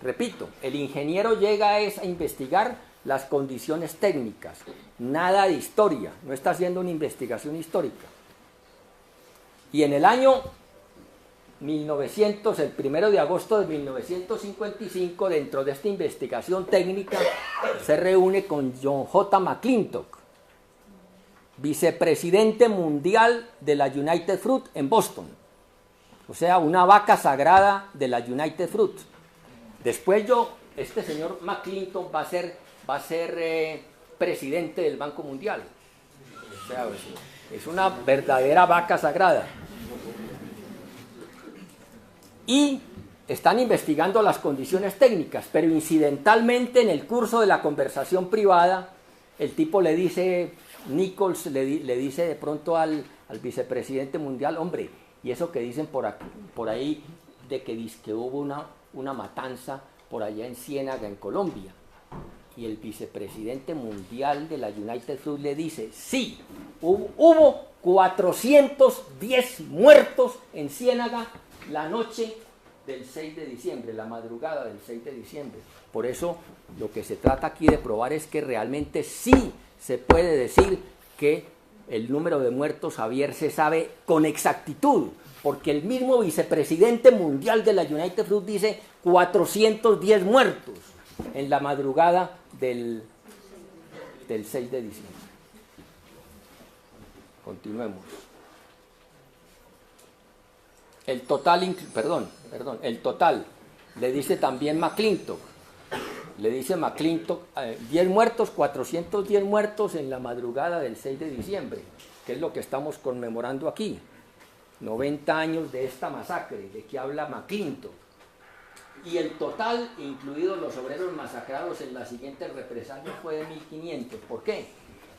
Repito, el ingeniero llega a investigar las condiciones técnicas, nada de historia, no está haciendo una investigación histórica. Y en el año 1900, el 1 de agosto de 1955, dentro de esta investigación técnica, se reúne con John J. McClintock, vicepresidente mundial de la United Fruit en Boston, o sea, una vaca sagrada de la United Fruit. Después este señor McClintock va a ser presidente del Banco Mundial. O sea, es una verdadera vaca sagrada. Y están investigando las condiciones técnicas, pero incidentalmente en el curso de la conversación privada, el tipo le dice, Nichols le dice de pronto al vicepresidente mundial, hombre, y eso que dicen por ahí de que hubo una matanza por allá en Ciénaga, en Colombia. Y el vicepresidente mundial de la United Fruit le dice, sí, hubo 410 muertos en Ciénaga la noche del 6 de diciembre, la madrugada del 6 de diciembre. Por eso lo que se trata aquí de probar es que realmente sí se puede decir que el número de muertos, Javier, se sabe con exactitud, porque el mismo vicepresidente mundial de la United Fruit dice 410 muertos en la madrugada del 6 de diciembre. Continuemos. El total, le dice también McClintock. Le dice McClintock, 10 muertos, 410 muertos en la madrugada del 6 de diciembre, que es lo que estamos conmemorando aquí. 90 años de esta masacre, de que habla McClintock. Y el total, incluidos los obreros masacrados en las siguientes represalias, fue de 1.500. ¿Por qué?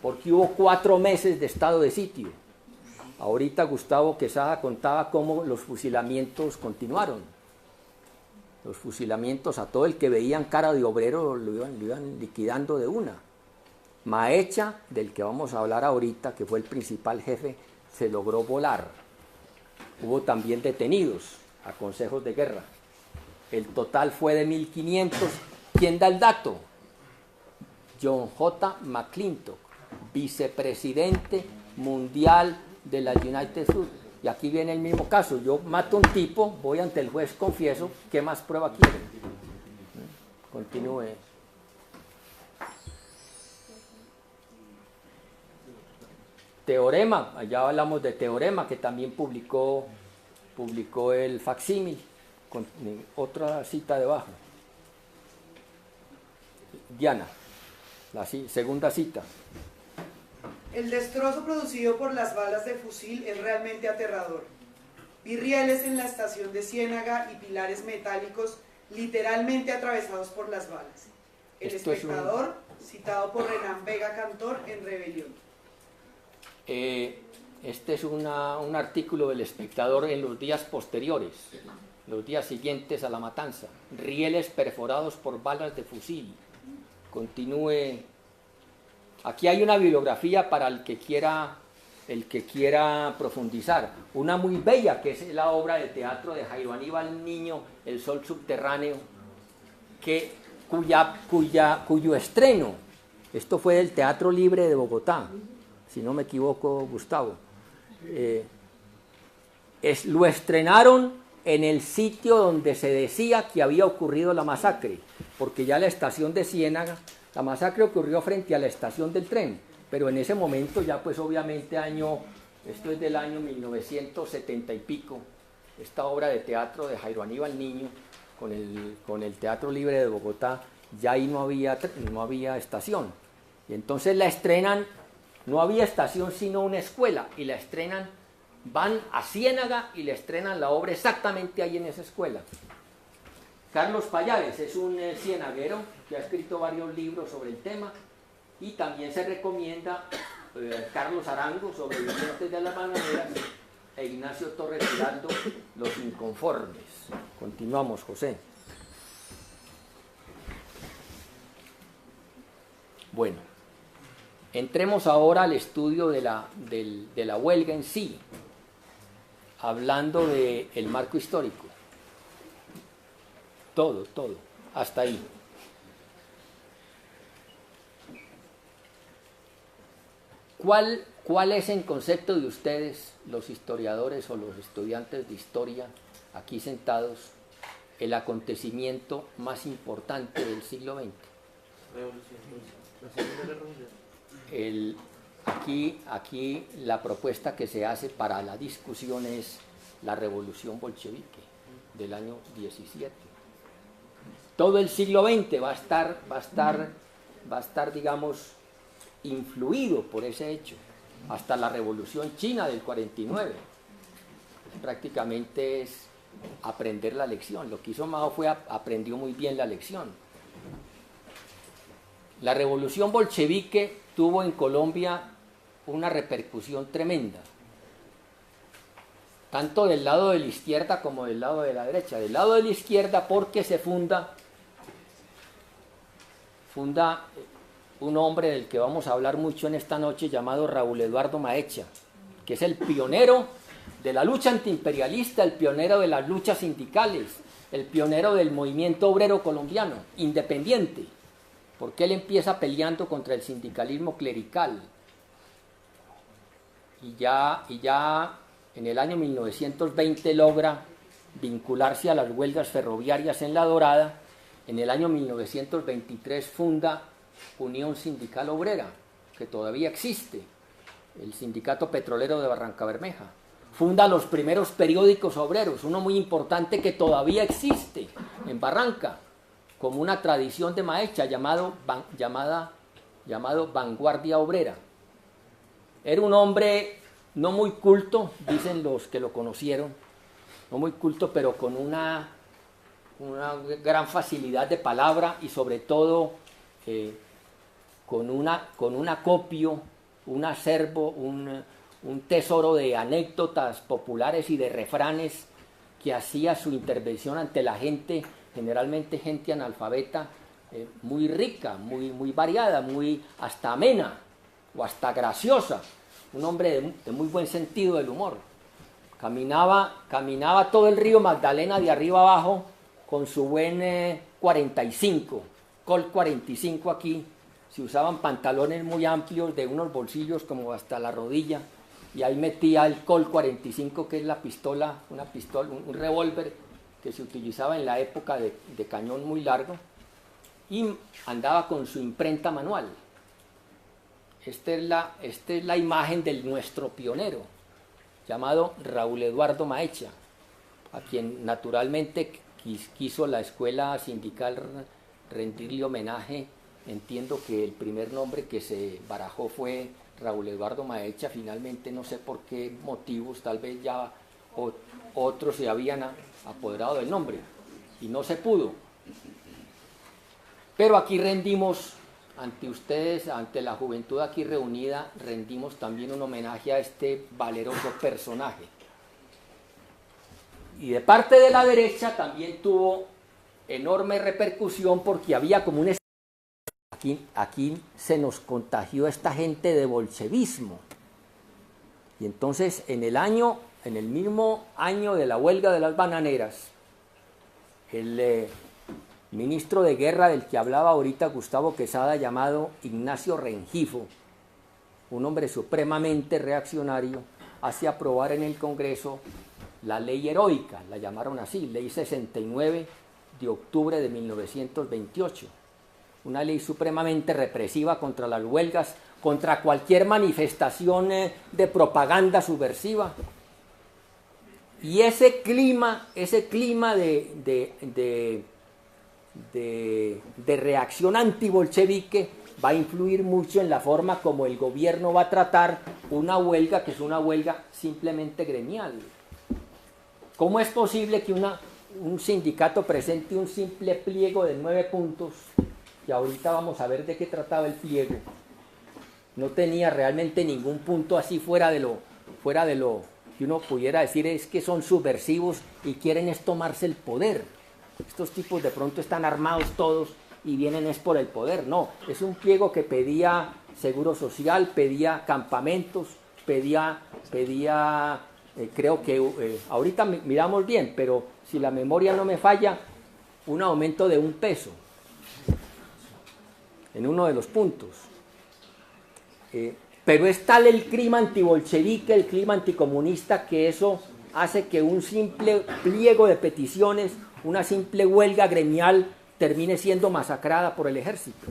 Porque hubo 4 meses de estado de sitio. Ahorita Gustavo Quesada contaba cómo los fusilamientos continuaron. Los fusilamientos a todo el que veían cara de obrero lo iban liquidando de una. Maecha, del que vamos a hablar ahorita, que fue el principal jefe, se logró volar. Hubo también detenidos a consejos de guerra. El total fue de 1.500. ¿Quién da el dato? John J. McClintock, vicepresidente mundial de la United Fruit. Y aquí viene el mismo caso. Yo mato a un tipo, voy ante el juez, confieso. ¿Qué más prueba quieren? Continúe. Teorema, allá hablamos de Teorema, que también publicó el facsímil, con otra cita debajo. Diana, la segunda cita. El destrozo producido por las balas de fusil es realmente aterrador. Vi rieles en la estación de Ciénaga y pilares metálicos literalmente atravesados por las balas. El Espectador, citado por Renán Vega Cantor en Rebelión. Este es un artículo del Espectador en los días posteriores, los días siguientes a la matanza. Rieles perforados por balas de fusil. Continúe. Aquí hay una bibliografía para el que quiera profundizar. Una muy bella, que es la obra de teatro de Jairo Aníbal Niño, El Sol Subterráneo, cuyo estreno, esto fue del Teatro Libre de Bogotá, si no me equivoco, Gustavo, lo estrenaron en el sitio donde se decía que había ocurrido la masacre, porque ya la estación de Ciénaga, la masacre ocurrió frente a la estación del tren, pero en ese momento ya pues obviamente esto es del año 1970 y pico, esta obra de teatro de Jairo Aníbal Niño con el Teatro Libre de Bogotá, ya ahí no había estación, y entonces la estrenan, no había estación sino una escuela, y la estrenan, van a Ciénaga y le estrenan la obra exactamente ahí en esa escuela. Carlos Pallares es un cienaguero que ha escrito varios libros sobre el tema, y también se recomienda Carlos Arango, Sobrevivientes de las Bananeras, e Ignacio Torres Giraldo, Los Inconformes. Continuamos, José. Bueno, entremos ahora al estudio de la huelga en sí, hablando del marco histórico. Todo, hasta ahí. ¿Cuál es en concepto de ustedes, los historiadores o los estudiantes de historia, aquí sentados, el acontecimiento más importante del siglo XX? Aquí la propuesta que se hace para la discusión es la revolución bolchevique del año 17. Todo el siglo XX va a estar, digamos, influido por ese hecho, hasta la revolución china del 49. Prácticamente es aprender la lección. Lo que hizo Mao aprendió muy bien la lección. La revolución bolchevique tuvo en Colombia una repercusión tremenda, tanto del lado de la izquierda como del lado de la derecha. Del lado de la izquierda porque se funda un hombre del que vamos a hablar mucho en esta noche, llamado Raúl Eduardo Maecha, que es el pionero de la lucha antiimperialista, el pionero de las luchas sindicales, el pionero del movimiento obrero colombiano, independiente, porque él empieza peleando contra el sindicalismo clerical. Y ya en el año 1920 logra vincularse a las huelgas ferroviarias en La Dorada. En el año 1923 funda Unión Sindical Obrera, que todavía existe, el Sindicato Petrolero de Barranca Bermeja. Funda los primeros periódicos obreros, uno muy importante que todavía existe en Barranca, como una tradición de Maecha llamado Vanguardia Obrera. Era un hombre no muy culto, dicen los que lo conocieron, no muy culto, pero con una gran facilidad de palabra y sobre todo con un acopio, un acervo, un tesoro de anécdotas populares y de refranes que hacía su intervención ante la gente, generalmente gente analfabeta, muy rica, muy variada, muy hasta amena o hasta graciosa, un hombre de muy buen sentido del humor. Caminaba todo el río Magdalena de arriba abajo con su buen 45, Colt 45 aquí. Se usaban pantalones muy amplios de unos bolsillos como hasta la rodilla, y ahí metía el Colt 45, que es la pistola, un revólver que se utilizaba en la época de cañón muy largo, y andaba con su imprenta manual. esta es la imagen de nuestro pionero, llamado Raúl Eduardo Maecha, a quien naturalmente quiso la escuela sindical rendirle homenaje. Entiendo que el primer nombre que se barajó fue Raúl Eduardo Maecha. Finalmente, no sé por qué motivos, tal vez ya otros se habían apoderado del nombre y no se pudo. Pero aquí rendimos ante ustedes, ante la juventud aquí reunida, rendimos también un homenaje a este valeroso personaje. Y de parte de la derecha también tuvo enorme repercusión, porque había como un... Aquí se nos contagió esta gente de bolchevismo. Y entonces en el mismo año de la huelga de las bananeras, el ministro de guerra del que hablaba ahorita Gustavo Quesada, llamado Ignacio Rengifo, un hombre supremamente reaccionario, hace aprobar en el Congreso la ley heroica, la llamaron así, ley 69 de octubre de 1928, una ley supremamente represiva contra las huelgas, contra cualquier manifestación de propaganda subversiva. Y ese clima de reacción antibolchevique va a influir mucho en la forma como el gobierno va a tratar una huelga que es una huelga simplemente gremial. ¿Cómo es posible que un sindicato presente un simple pliego de 9 puntos, y ahorita vamos a ver de qué trataba el pliego? No tenía realmente ningún punto así fuera de lo que uno pudiera decir es que son subversivos y quieren es tomarse el poder. Estos tipos de pronto están armados todos y vienen es por el poder. No, es un pliego que pedía seguro social, pedía campamentos, pedía creo que ahorita miramos bien, pero si la memoria no me falla, un aumento de 1 peso en uno de los puntos. Pero es tal el clima antibolchevique, el clima anticomunista, que eso hace que un simple pliego de peticiones, una simple huelga gremial, termine siendo masacrada por el ejército.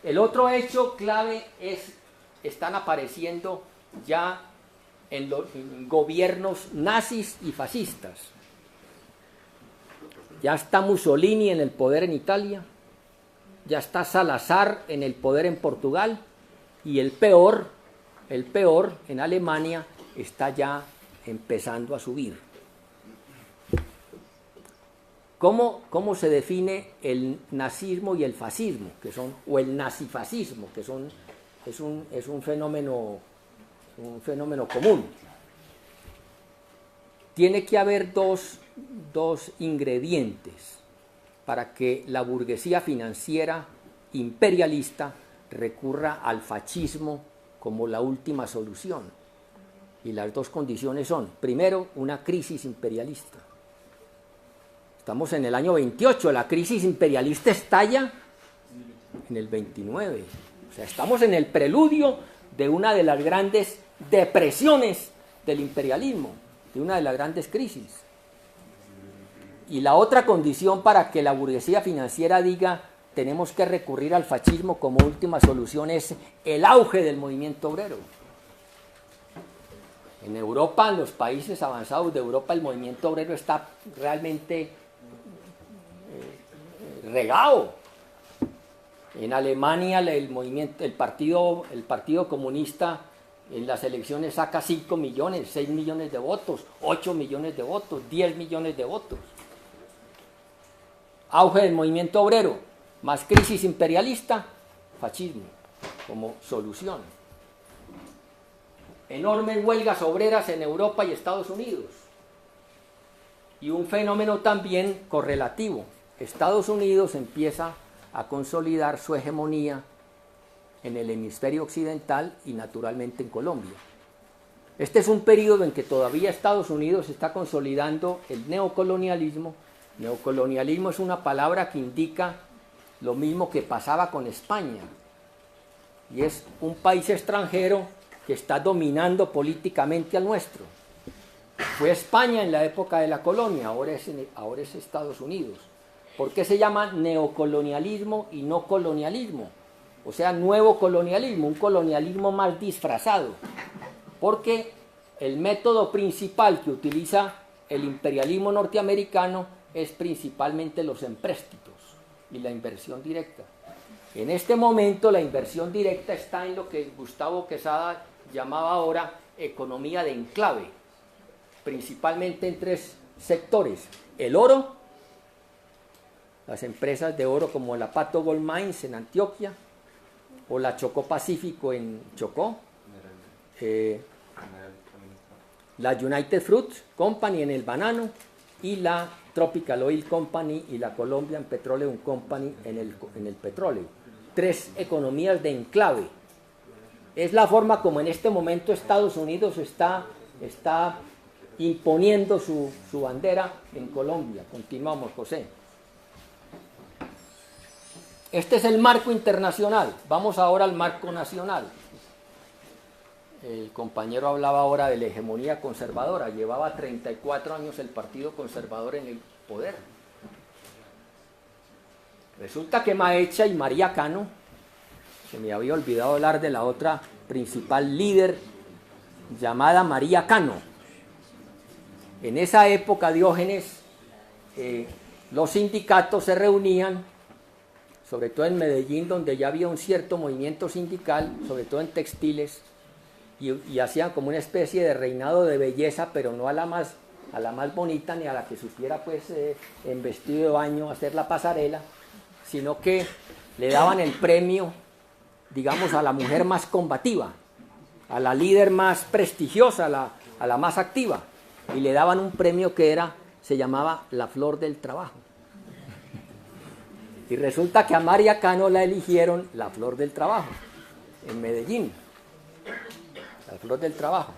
El otro hecho clave están apareciendo ya en los gobiernos nazis y fascistas. Ya está Mussolini en el poder en Italia, ya está Salazar en el poder en Portugal, y el peor en Alemania está ya empezando a subir. ¿Cómo se define el nazismo y el fascismo, o el nazifascismo, que es un fenómeno común? Tiene que haber dos ingredientes para que la burguesía financiera imperialista recurra al fascismo como la última solución. Y las dos condiciones son, primero, una crisis imperialista. Estamos en el año 28, la crisis imperialista estalla en el 29. O sea, estamos en el preludio de una de las grandes depresiones del imperialismo, de una de las grandes crisis. Y la otra condición para que la burguesía financiera diga tenemos que recurrir al fascismo como última solución es el auge del movimiento obrero. En Europa, en los países avanzados de Europa, el movimiento obrero está realmente regado. En Alemania el partido comunista en las elecciones saca 5 millones, 6 millones de votos, 8 millones de votos, 10 millones de votos. Auge del movimiento obrero, más crisis imperialista, fascismo como solución. Enormes huelgas obreras en Europa y Estados Unidos. Y un fenómeno también correlativo. Estados Unidos empieza a consolidar su hegemonía en el hemisferio occidental y naturalmente en Colombia. Este es un periodo en que todavía Estados Unidos está consolidando el neocolonialismo. Neocolonialismo es una palabra que indica lo mismo que pasaba con España, y es un país extranjero que está dominando políticamente al nuestro. Fue España en la época de la colonia, ahora es Estados Unidos. ¿Por qué se llama neocolonialismo y no colonialismo? o sea, nuevo colonialismo, un colonialismo más disfrazado, porque el método principal que utiliza el imperialismo norteamericano es principalmente los empréstitos y la inversión directa. En este momento la inversión directa está en lo que Gustavo Quesada llamaba ahora economía de enclave, principalmente en tres sectores: el oro, las empresas de oro como la Pato Gold Mines en Antioquia, o la Chocó Pacífico en Chocó, la United Fruit Company en el banano, y la Tropical Oil Company y la Colombian Petroleum Company en el petróleo. Tres economías de enclave. Es la forma como en este momento Estados Unidos está imponiendo su bandera en Colombia. Continuamos, José. Este es el marco internacional. Vamos ahora al marco nacional. El compañero hablaba ahora de la hegemonía conservadora. Llevaba 34 años el Partido Conservador en el poder. Resulta que Maecha y María Cano, se me había olvidado hablar de la otra principal líder llamada María Cano. En esa época, Diógenes, los sindicatos se reunían, sobre todo en Medellín, donde ya había un cierto movimiento sindical, sobre todo en textiles, y hacían como una especie de reinado de belleza, pero no a la más bonita ni a la que supiera pues en vestido de baño hacer la pasarela, sino que le daban el premio, digamos, a la mujer más combativa, a la líder más prestigiosa, a la más activa, y le daban un premio que se llamaba la Flor del Trabajo. Y resulta que a María Cano la eligieron la Flor del Trabajo en Medellín. La Flor del Trabajo.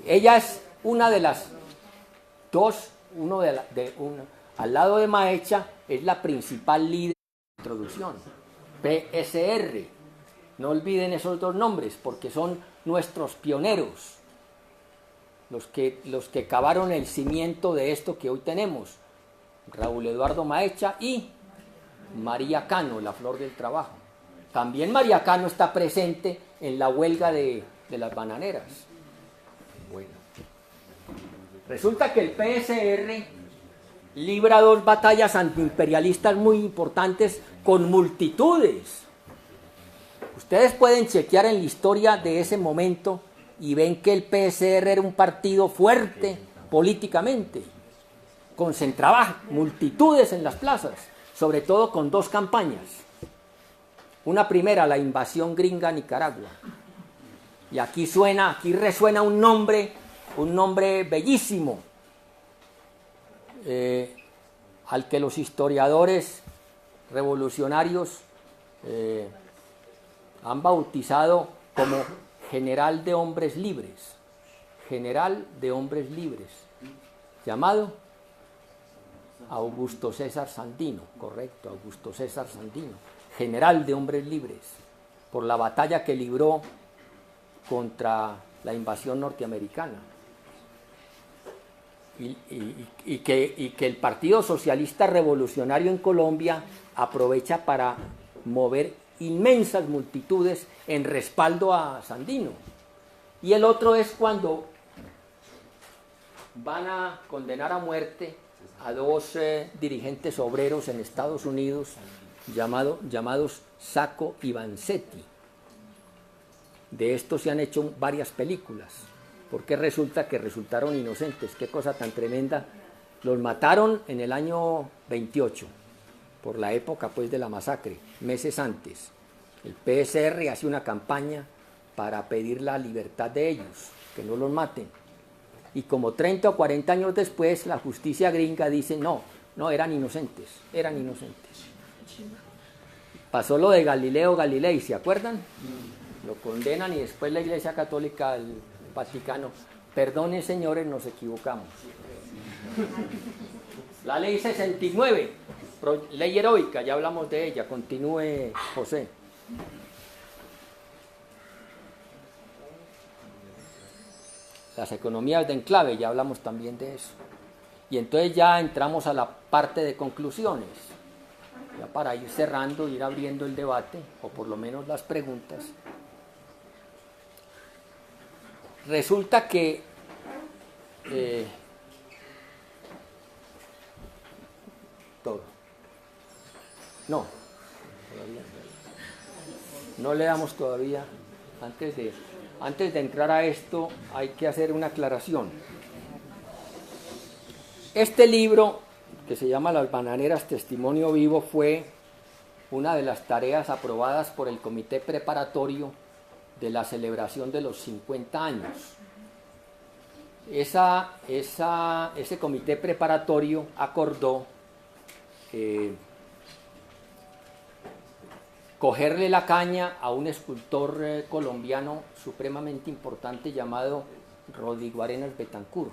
Ella es una de las dos, al lado de Maecha, es la principal líder de introducción. PSR. No olviden esos dos nombres, porque son nuestros pioneros, los que cavaron el cimiento de esto que hoy tenemos. Raúl Eduardo Maecha y María Cano, la Flor del Trabajo. También María Cano está presente en la huelga de las bananeras. Bueno. Resulta que el PSR libra dos batallas antiimperialistas muy importantes con multitudes. Ustedes pueden chequear en la historia de ese momento y ven que el PSR era un partido fuerte políticamente. Concentraba multitudes en las plazas, sobre todo con dos campañas. Una primera, la invasión gringa a Nicaragua. Y aquí resuena un nombre bellísimo, al que los historiadores revolucionarios han bautizado como general de hombres libres. General de hombres libres, llamado Augusto César Sandino, correcto, Augusto César Sandino, general de hombres libres, por la batalla que libró contra la invasión norteamericana. Y que el Partido Socialista Revolucionario en Colombia aprovecha para mover inmensas multitudes en respaldo a Sandino. Y el otro es cuando van a condenar a muerte a dos dirigentes obreros en Estados Unidos llamados Sacco y Vanzetti. De estos se han hecho varias películas, porque resulta que resultaron inocentes. Qué cosa tan tremenda. Los mataron en el año 28, por la época pues de la masacre, meses antes. El PSR hace una campaña para pedir la libertad de ellos, que no los maten. Y como 30 o 40 años después, la justicia gringa dice, no, eran inocentes. Pasó lo de Galileo Galilei, ¿se acuerdan? Lo condenan y después la Iglesia Católica, el Vaticano, perdonen señores, nos equivocamos. La ley 69, ley heroica, ya hablamos de ella, continúe José. Las economías de enclave, ya hablamos también de eso. Y entonces ya entramos a la parte de conclusiones. ya para ir cerrando, ir abriendo el debate, o por lo menos las preguntas. Resulta que no le damos todavía. Antes de entrar a esto hay que hacer una aclaración. Este libro, que se llama Las Bananeras, Testimonio Vivo, fue una de las tareas aprobadas por el comité preparatorio de la celebración de los 50 años. Ese comité preparatorio acordó cogerle la caña a un escultor colombiano supremamente importante llamado Rodrigo Arenas Betancourt.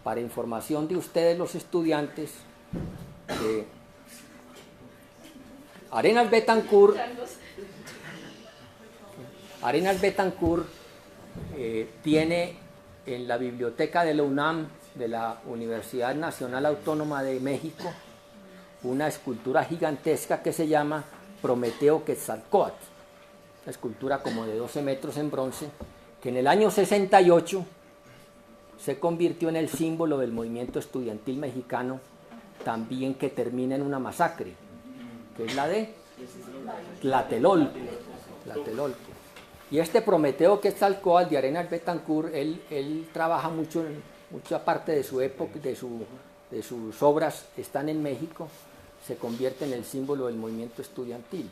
Para información de ustedes, los estudiantes, Arenas Betancourt tiene en la biblioteca de la UNAM, de la Universidad Nacional Autónoma de México, una escultura gigantesca que se llama Prometeo Quetzalcóatl, una escultura como de 12 metros en bronce, que en el año 68 se convirtió en el símbolo del movimiento estudiantil mexicano, también que termina en una masacre, que es la de Tlatelolco. Y este Prometeo Quetzalcóatl de Arenas Betancourt, él trabaja mucho, mucha parte de su época, de sus obras están en México, se convierte en el símbolo del movimiento estudiantil.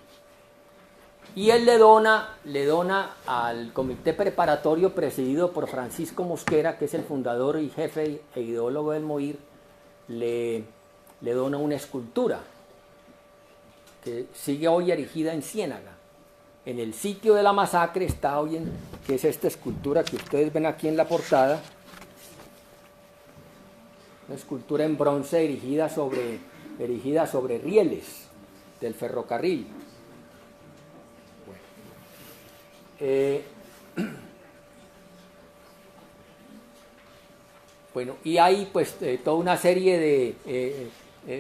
Y él le dona al comité preparatorio presidido por Francisco Mosquera, que es el fundador y jefe e ideólogo del MOIR, le dona una escultura que sigue hoy erigida en Ciénaga. En el sitio de la masacre está hoy, que es esta escultura que ustedes ven aquí en la portada, una escultura en bronce erigida sobre rieles del ferrocarril. Bueno, y hay pues toda una serie de...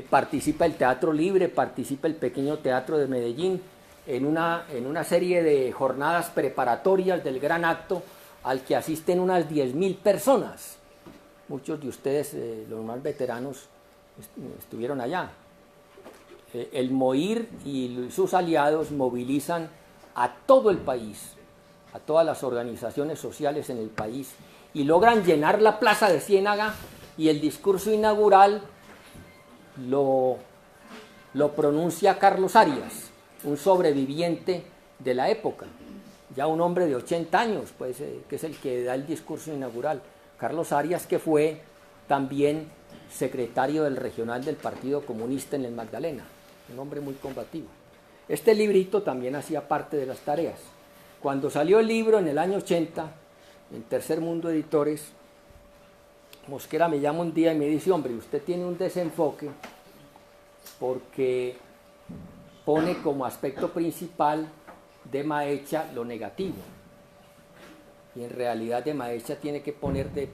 participa el Teatro Libre, participa el Pequeño Teatro de Medellín en una serie de jornadas preparatorias del gran acto al que asisten unas 10.000 personas. Muchos de ustedes, los más veteranos, estuvieron allá. El MOIR y sus aliados movilizan a todo el país, a todas las organizaciones sociales en el país, y logran llenar la plaza de Ciénaga, y el discurso inaugural lo pronuncia Carlos Arias, un sobreviviente de la época, ya un hombre de 80 años, pues, que es el que da el discurso inaugural. Carlos Arias, que fue también secretario del regional del Partido Comunista en el Magdalena, un hombre muy combativo. Este librito también hacía parte de las tareas. Cuando salió el libro en el año 80, en Tercer Mundo Editores, Mosquera me llama un día y me dice: hombre, usted tiene un desenfoque porque pone como aspecto principal de Maecha lo negativo. Y en realidad de Maecha tiene que poner de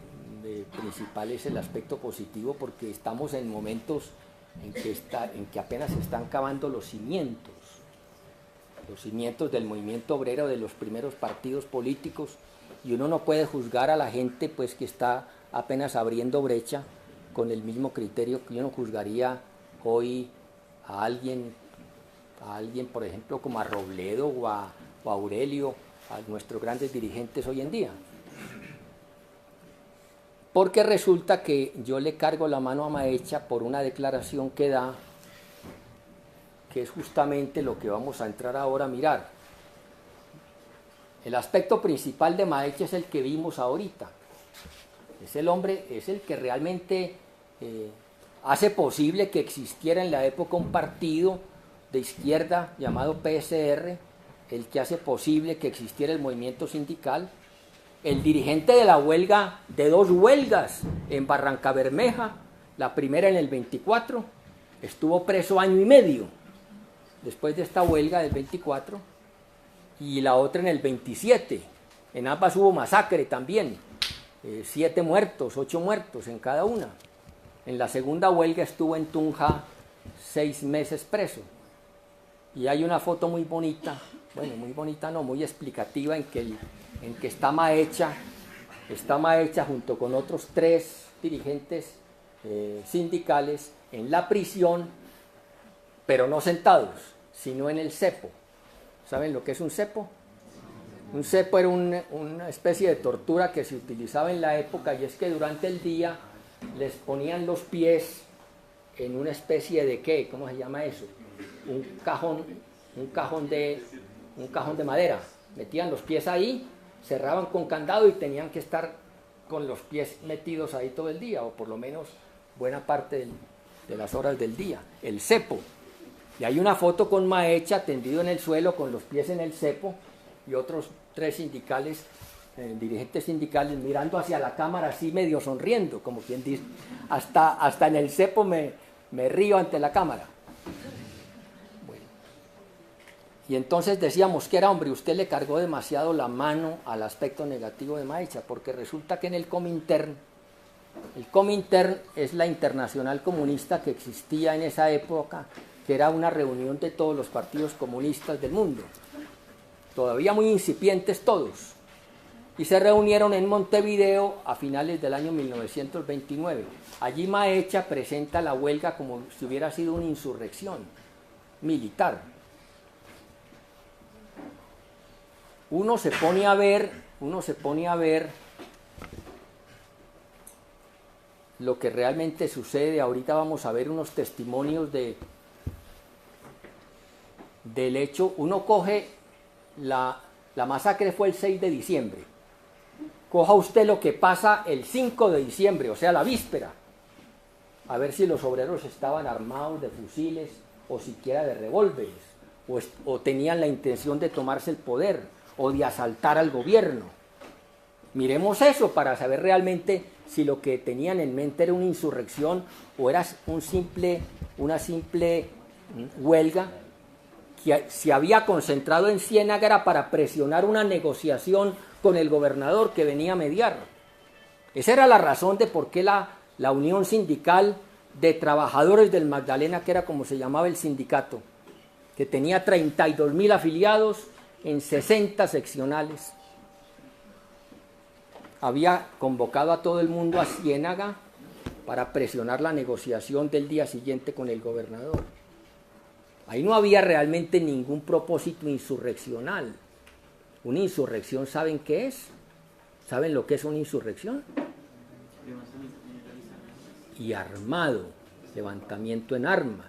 principal es el aspecto positivo, porque estamos en momentos en que apenas se están cavando los cimientos del movimiento obrero, de los primeros partidos políticos, y uno no puede juzgar a la gente pues que está apenas abriendo brecha con el mismo criterio que uno juzgaría hoy a alguien por ejemplo como a Robledo o a Aurelio, a nuestros grandes dirigentes hoy en día. Porque resulta que yo le cargo la mano a Maecha por una declaración que da, que es justamente lo que vamos a entrar ahora a mirar. El aspecto principal de Maecha es el que vimos ahorita. Es el hombre, es el que realmente hace posible que existiera en la época un partido de izquierda llamado PSR, el que hace posible que existiera el movimiento sindical, el dirigente de la huelga, de 2 huelgas en Barrancabermeja, la primera en el 24, estuvo preso 1 año y medio después de esta huelga del 24, y la otra en el 27. En ambas hubo masacre también, 7 muertos, 8 muertos en cada una. En la segunda huelga estuvo en Tunja 6 meses preso. Y hay una foto muy bonita, bueno, muy bonita no, muy explicativa, en que está Maecha junto con otros 3 dirigentes sindicales en la prisión, pero no sentados, sino en el cepo. ¿Saben lo que es un cepo? Un cepo era una especie de tortura que se utilizaba en la época, y es que durante el día les ponían los pies en una especie de ¿qué? ¿Cómo se llama eso? Un cajón de madera. Metían los pies ahí, cerraban con candado y tenían que estar con los pies metidos ahí todo el día, o por lo menos buena parte de las horas del día. El cepo. Y hay una foto con Maecha tendido en el suelo con los pies en el cepo, y otros 3 sindicales, dirigentes sindicales, mirando hacia la cámara así medio sonriendo, como quien dice, hasta en el cepo me río ante la cámara. Bueno. Y entonces decíamos que era, hombre, usted le cargó demasiado la mano al aspecto negativo de Maecha, porque resulta que en el Comintern es la internacional comunista que existía en esa época, que era una reunión de todos los partidos comunistas del mundo, todavía muy incipientes todos, y se reunieron en Montevideo a finales del año 1929. Allí Maecha presenta la huelga como si hubiera sido una insurrección militar. Uno se pone a ver lo que realmente sucede. Ahorita vamos a ver unos testimonios del hecho. Uno coge la masacre fue el 6 de diciembre. Coja usted lo que pasa el 5 de diciembre, o sea, la víspera, a ver si los obreros estaban armados de fusiles o siquiera de revólveres, o tenían la intención de tomarse el poder o de asaltar al gobierno. Miremos eso para saber realmente si lo que tenían en mente era una insurrección o era una simple huelga que se había concentrado en Ciénaga para presionar una negociación con el gobernador que venía a mediar. Esa era la razón de por qué la Unión Sindical de Trabajadores del Magdalena, que era como se llamaba el sindicato, que tenía 32.000 afiliados en 60 seccionales, había convocado a todo el mundo a Ciénaga para presionar la negociación del día siguiente con el gobernador. Ahí no había realmente ningún propósito insurreccional. Una insurrección, ¿saben qué es? ¿Saben lo que es una insurrección? Y armado, levantamiento en armas.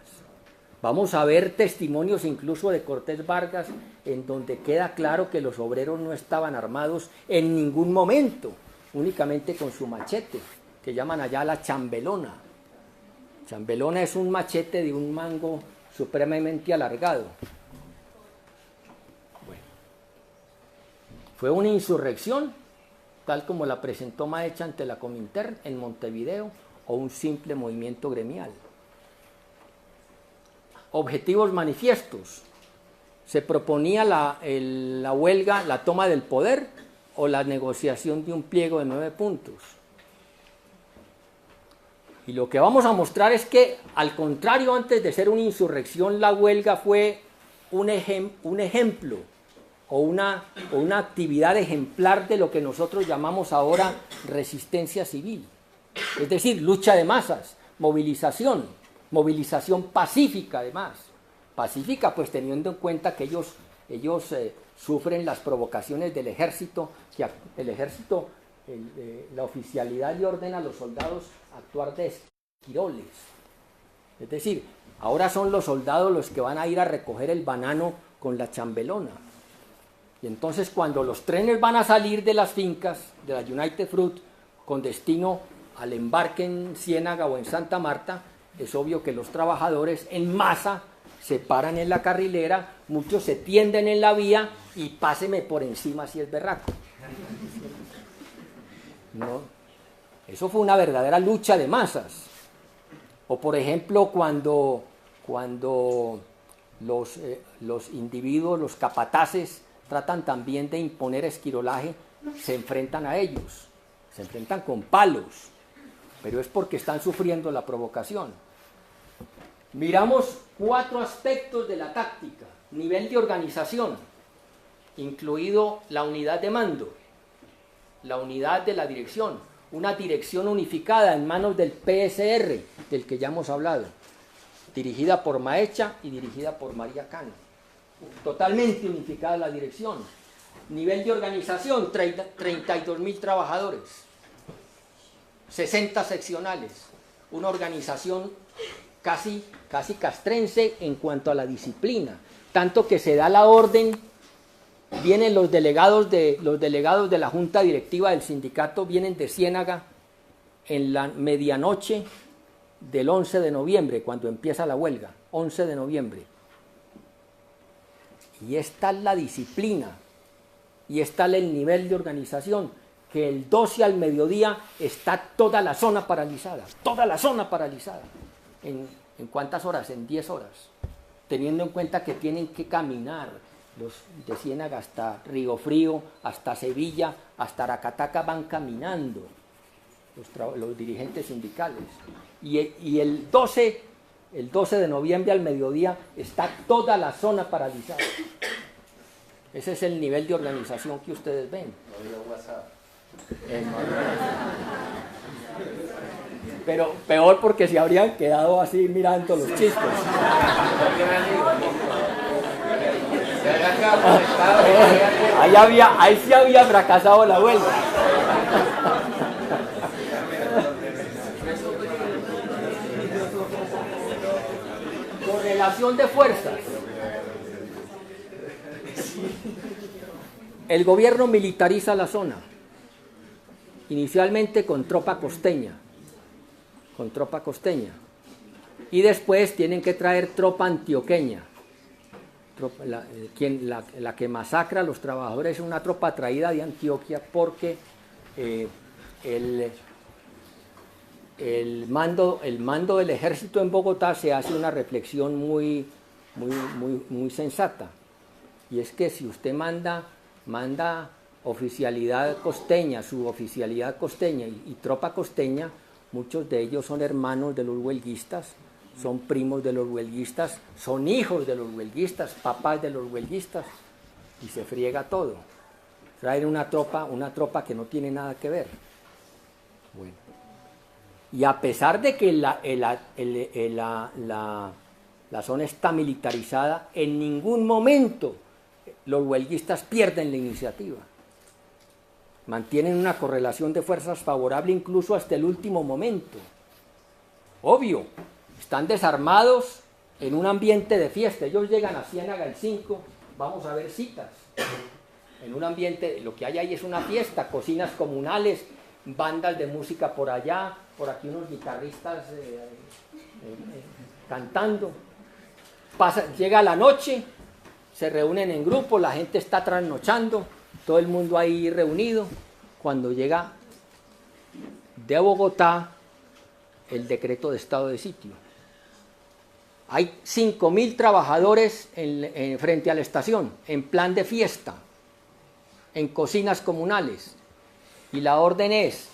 Vamos a ver testimonios incluso de Cortés Vargas en donde queda claro que los obreros no estaban armados en ningún momento, únicamente con su machete, que llaman allá la chambelona. Chambelona es un machete de un mango supremamente alargado. Bueno, fue una insurrección, tal como la presentó Maecha ante la Comintern en Montevideo, o un simple movimiento gremial. Objetivos manifiestos. Se proponía la huelga, la toma del poder o la negociación de un pliego de 9 puntos. Y lo que vamos a mostrar es que, al contrario, antes de ser una insurrección, la huelga fue un ejemplo o una actividad ejemplar de lo que nosotros llamamos ahora resistencia civil. Es decir, lucha de masas, movilización pacífica además. Pacífica, pues teniendo en cuenta que ellos sufren las provocaciones del ejército, que el ejército, la oficialidad le ordena a los soldados actuar de esquiroles. Es decir, ahora son los soldados los que van a ir a recoger el banano con la chambelona. Y entonces cuando los trenes van a salir de las fincas de la United Fruit con destino al embarque en Ciénaga o en Santa Marta, es obvio que los trabajadores en masa se paran en la carrilera, muchos se tienden en la vía y páseme por encima si es berraco. No, eso fue una verdadera lucha de masas. O por ejemplo cuando los individuos, los capataces, tratan también de imponer esquirolaje, se enfrentan a ellos, se enfrentan con palos, pero es porque están sufriendo la provocación. Miramos 4 aspectos de la táctica: nivel de organización, incluido la unidad de mando, la unidad de la dirección, una dirección unificada en manos del PSR, del que ya hemos hablado, dirigida por Maecha y dirigida por María Cano. Totalmente unificada la dirección. Nivel de organización, 32.000 trabajadores, 60 seccionales, una organización casi castrense en cuanto a la disciplina, tanto que se da la orden. Vienen los delegados de la junta directiva del sindicato, vienen de Ciénaga en la medianoche del 11 de noviembre, cuando empieza la huelga, 11 de noviembre. Y esta es la disciplina, y está el nivel de organización, que el 12 al mediodía está toda la zona paralizada. ¿En cuántas horas? En 10 horas, teniendo en cuenta que tienen que caminar. Los de Ciénaga hasta Río Frío, hasta Sevilla, hasta Aracataca van caminando los dirigentes sindicales. Y el 12 de noviembre al mediodía está toda la zona paralizada. Ese es el nivel de organización que ustedes ven. Pero peor, porque se habrían quedado así mirando los chistes. Ahí sí había fracasado la huelga. Correlación de fuerzas. El gobierno militariza la zona, inicialmente con tropa costeña, y después tienen que traer tropa antioqueña. La que masacra a los trabajadores es una tropa traída de Antioquia, porque el mando del ejército en Bogotá se hace una reflexión muy sensata, y es que si usted manda oficialidad costeña, suboficialidad costeña y tropa costeña, muchos de ellos son hermanos de los huelguistas, son primos de los huelguistas, son hijos de los huelguistas, papás de los huelguistas, y se friega todo. Traen una tropa que no tiene nada que ver. Bueno. Y a pesar de que la zona está militarizada, en ningún momento los huelguistas pierden la iniciativa. Mantienen una correlación de fuerzas favorable incluso hasta el último momento. Obvio. Están desarmados en un ambiente de fiesta. Ellos llegan a Ciénaga el 5, vamos a ver citas. En un ambiente, lo que hay ahí es una fiesta, cocinas comunales, bandas de música por allá, por aquí unos guitarristas cantando. Llega la noche, se reúnen en grupo, la gente está trasnochando, todo el mundo ahí reunido. Cuando llega de Bogotá el decreto de estado de sitio. Hay 5.000 trabajadores frente a la estación, en plan de fiesta, en cocinas comunales. Y la orden es: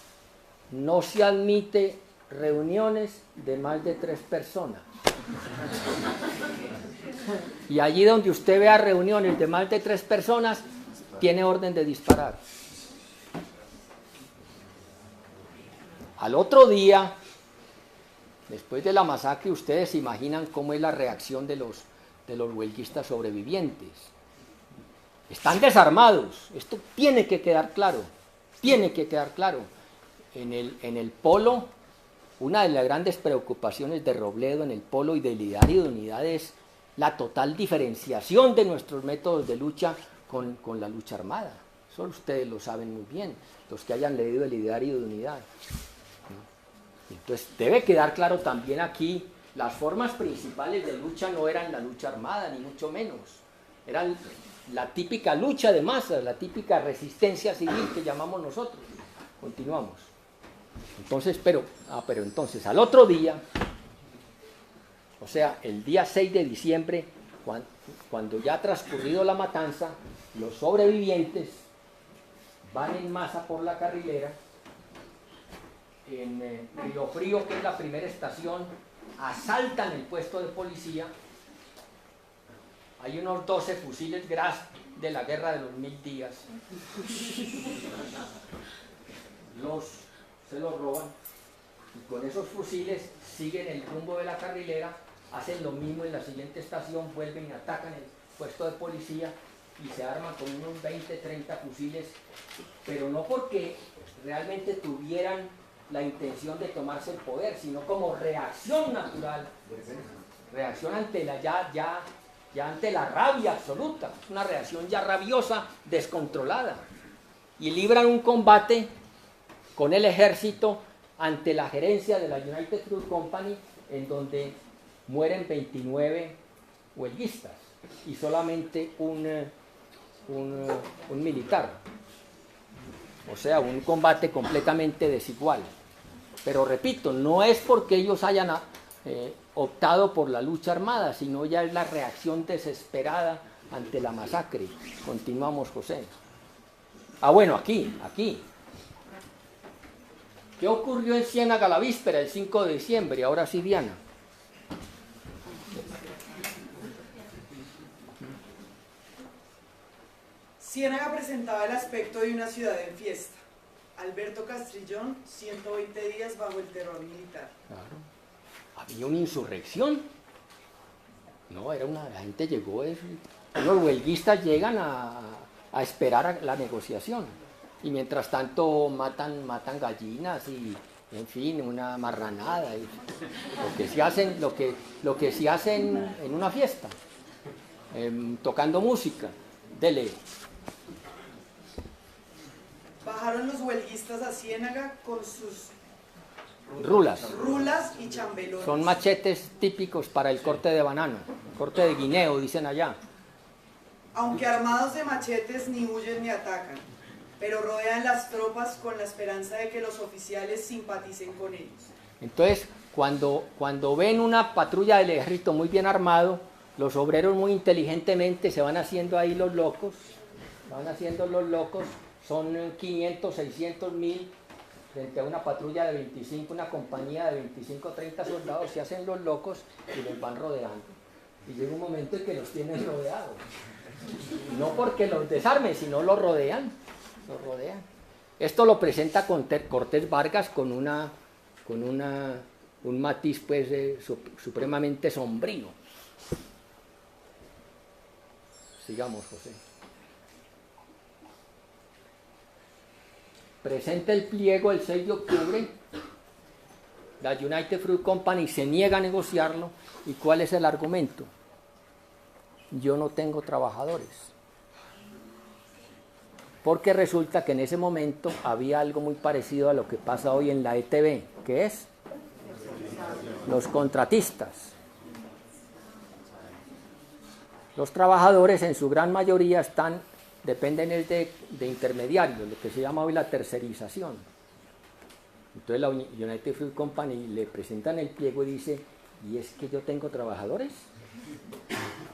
no se admite reuniones de más de 3 personas. Y allí donde usted vea reuniones de más de 3 personas, tiene orden de disparar. Al otro día, después de la masacre, ustedes se imaginan cómo es la reacción de los huelguistas sobrevivientes. Están desarmados. Esto tiene que quedar claro. Tiene que quedar claro. En el polo, una de las grandes preocupaciones de Robledo en el polo y del ideario de unidad es la total diferenciación de nuestros métodos de lucha con la lucha armada. Eso ustedes lo saben muy bien, los que hayan leído el ideario de unidad. Entonces debe quedar claro también aquí, las formas principales de lucha no eran la lucha armada, ni mucho menos. Eran la típica lucha de masas, la típica resistencia civil que llamamos nosotros. Continuamos. Entonces, pero entonces, al otro día, o sea, el día 6 de diciembre, cuando ya ha transcurrido la matanza, los sobrevivientes van en masa por la carrilera, en Río Frío, que es la primera estación, asaltan el puesto de policía. Hay unos 12 fusiles Gras de la guerra de los 1000 días. Se los roban y con esos fusiles siguen el rumbo de la carrilera, hacen lo mismo en la siguiente estación, vuelven y atacan el puesto de policía y se arman con unos 20, 30 fusiles, pero no porque realmente tuvieran la intención de tomarse el poder, sino como reacción natural, reacción ante la ya ante la rabia absoluta, una reacción ya rabiosa, descontrolada, y libran un combate con el ejército ante la gerencia de la United Fruit Company, en donde mueren 29 huelguistas y solamente un militar. O sea, un combate completamente desigual. Pero repito, no es porque ellos hayan optado por la lucha armada, sino ya es la reacción desesperada ante la masacre. Continuamos, José. Bueno, aquí. ¿Qué ocurrió en Ciénaga la víspera, el 5 de diciembre? Ahora sí, Diana. Ciénaga presentaba el aspecto de una ciudad en fiesta. Alberto Castrillón, 120 días bajo el terror militar. Claro. Había una insurrección. No, la gente llegó, los huelguistas llegan a esperar a la negociación. Y mientras tanto matan gallinas y, en fin, una marranada. Y lo que se hacen en una fiesta, tocando música. Dele. Bajaron los huelguistas a Ciénaga con sus rulas y chambelones. Son machetes típicos para el corte de banano, corte de guineo, dicen allá. Aunque armados de machetes ni huyen ni atacan, pero rodean las tropas con la esperanza de que los oficiales simpaticen con ellos. Entonces, cuando ven una patrulla del ejército muy bien armado, los obreros muy inteligentemente se van haciendo ahí los locos, son 500, 600 mil frente a una patrulla de 25, una compañía de 25, 30 soldados, se hacen los locos y los van rodeando. Y llega un momento en que los tienen rodeados. No porque los desarmen, sino los rodean. Esto lo presenta Cortés Vargas con un matiz pues supremamente sombrío. Sigamos, José. Presenta el pliego el 6 de octubre. La United Fruit Company se niega a negociarlo. ¿Y cuál es el argumento? Yo no tengo trabajadores. Porque resulta que en ese momento había algo muy parecido a lo que pasa hoy en la ETB, que es los contratistas. Los trabajadores en su gran mayoría dependen de intermediarios, lo que se llama hoy la tercerización. Entonces la United Fruit Company le presentan el pliego y dice, ¿y es que yo tengo trabajadores?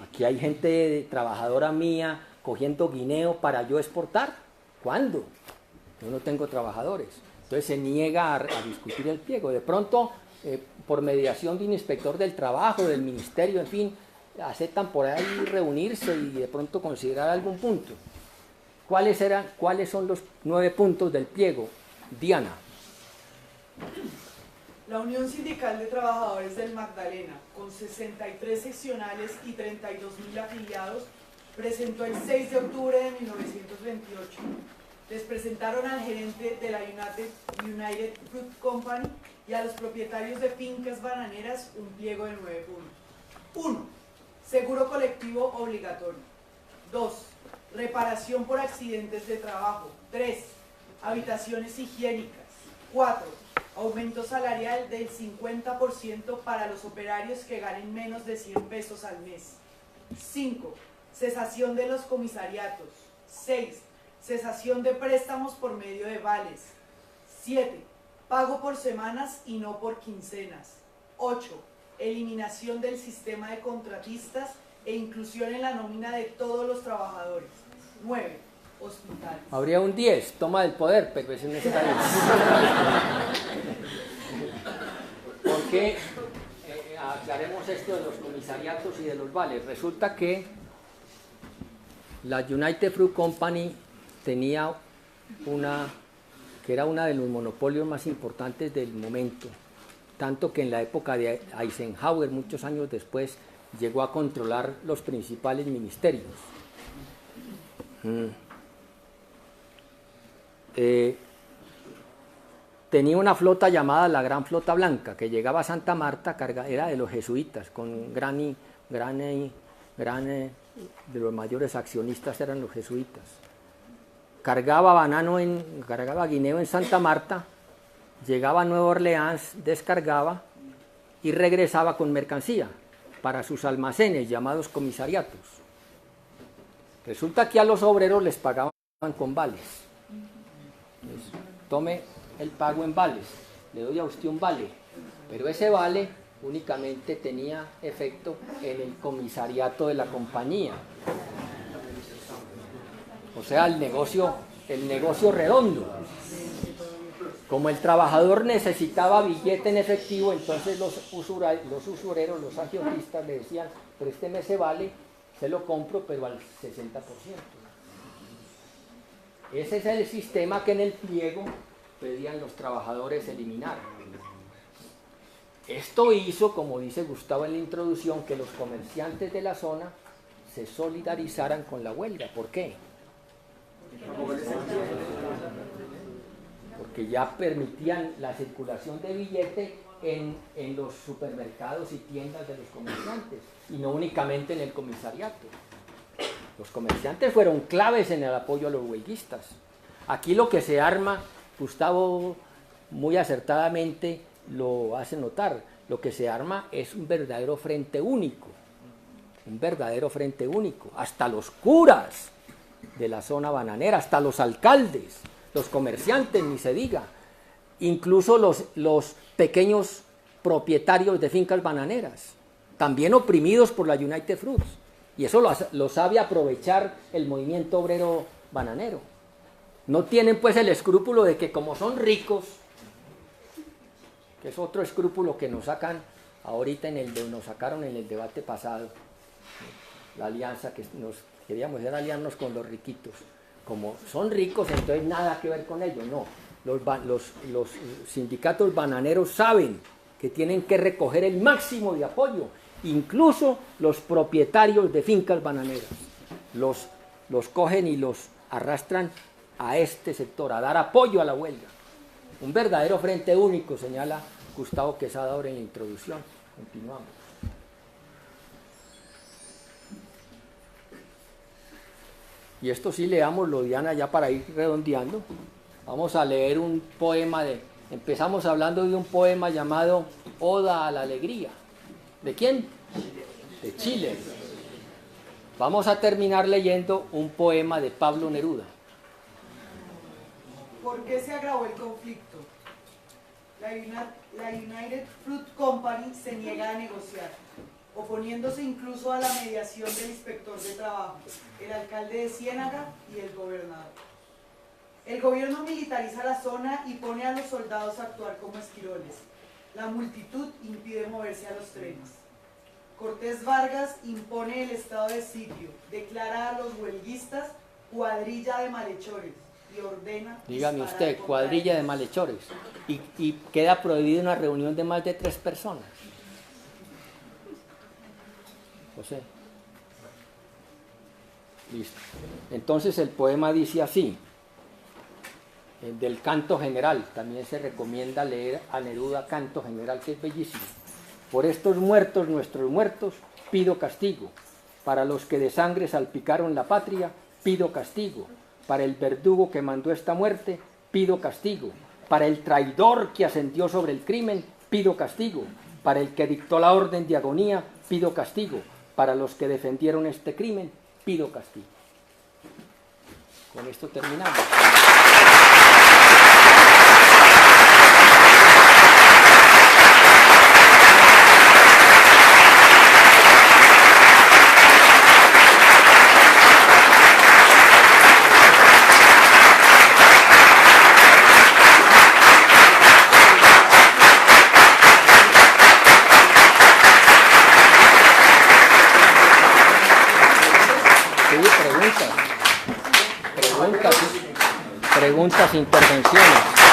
Aquí hay gente trabajadora mía cogiendo guineo para yo exportar. ¿Cuándo? Yo no tengo trabajadores. Entonces se niega a discutir el pliego. De pronto, por mediación de un inspector del trabajo, del ministerio, en fin, aceptan por ahí reunirse y de pronto considerar algún punto. ¿Cuáles son los 9 puntos del pliego? Diana. La Unión Sindical de Trabajadores del Magdalena, con 63 seccionales y 32.000 afiliados, presentó el 6 de octubre de 1928. Les presentaron al gerente de la United Fruit Company y a los propietarios de fincas bananeras un pliego de 9 puntos. 1. Seguro colectivo obligatorio. 2. Reparación por accidentes de trabajo. 3. Habitaciones higiénicas. 4. Aumento salarial del 50% para los operarios que ganen menos de 100 pesos al mes. 5. Cesación de los comisariatos. 6. Cesación de préstamos por medio de vales. 7. Pago por semanas y no por quincenas. 8. Eliminación del sistema de contratistas e inclusión en la nómina de todos los trabajadores. 9. Hospitales. Habría un 10, toma del poder, pero ese no está ahí. que aclaremos esto de los comisariatos y de los vales. Resulta que la United Fruit Company tenía que era una de los monopolios más importantes del momento, tanto que en la época de Eisenhower, muchos años después, llegó a controlar los principales ministerios. Tenía una flota llamada la Gran Flota Blanca, que llegaba a Santa Marta, era de los jesuitas, con de los mayores accionistas eran los jesuitas. Cargaba guineo en Santa Marta, llegaba a Nueva Orleans, descargaba y regresaba con mercancía para sus almacenes llamados comisariatos. Resulta que a los obreros les pagaban con vales. Tome el pago en vales, le doy a usted un vale, pero ese vale únicamente tenía efecto en el comisariato de la compañía. O sea, el negocio redondo. Como el trabajador necesitaba billete en efectivo, entonces los usureros, los agiotistas le decían, présteme ese vale, se lo compro, pero al 60%. Ese es el sistema que en el pliego pedían los trabajadores eliminar. Esto hizo, como dice Gustavo en la introducción, que los comerciantes de la zona se solidarizaran con la huelga. ¿Por qué? Porque ya permitían la circulación de billete en los supermercados y tiendas de los comerciantes, y no únicamente en el comisariato. Los comerciantes fueron claves en el apoyo a los huelguistas. Aquí lo que se arma, Gustavo muy acertadamente lo hace notar, lo que se arma es un verdadero frente único, hasta los curas de la zona bananera, hasta los alcaldes, los comerciantes, ni se diga, incluso los pequeños propietarios de fincas bananeras, también oprimidos por la United Fruits, y eso lo sabe aprovechar el movimiento obrero bananero. No tienen pues el escrúpulo de que como son ricos, que es otro escrúpulo que nos sacan ahorita nos sacaron en el debate pasado, la alianza que nos queríamos era aliarnos con los riquitos. Como son ricos, entonces nada que ver con ellos. No, los sindicatos bananeros saben que tienen que recoger el máximo de apoyo, incluso los propietarios de fincas bananeras. Los cogen y los arrastran a este sector, a dar apoyo a la huelga. Un verdadero frente único, señala Gustavo Quesada ahora en la introducción. Continuamos. Y esto sí leámoslo, Diana, ya para ir redondeando. Vamos a leer un poema empezamos hablando de un poema llamado Oda a la Alegría. ¿De quién? De Chile. Vamos a terminar leyendo un poema de Pablo Neruda. ¿Por qué se agravó el conflicto? La United Fruit Company se niega a negociar, oponiéndose incluso a la mediación del inspector de trabajo, el alcalde de Ciénaga y el gobernador. El gobierno militariza la zona y pone a los soldados a actuar como esquiroles. La multitud impide moverse a los trenes. Cortés Vargas impone el estado de sitio, declara a los huelguistas cuadrilla de malhechores y ordena... Dígame usted, cuadrilla de malhechores. Y queda prohibida una reunión de más de 3 personas. José. Listo. Entonces el poema dice así, del canto general, también se recomienda leer a Neruda Canto General, que es bellísimo. Por estos muertos, nuestros muertos, pido castigo. Para los que de sangre salpicaron la patria, pido castigo. Para el verdugo que mandó esta muerte, pido castigo. Para el traidor que ascendió sobre el crimen, pido castigo. Para el que dictó la orden de agonía, pido castigo. Para los que defendieron este crimen, pido castigo. Con esto terminamos. preguntas, intervenciones.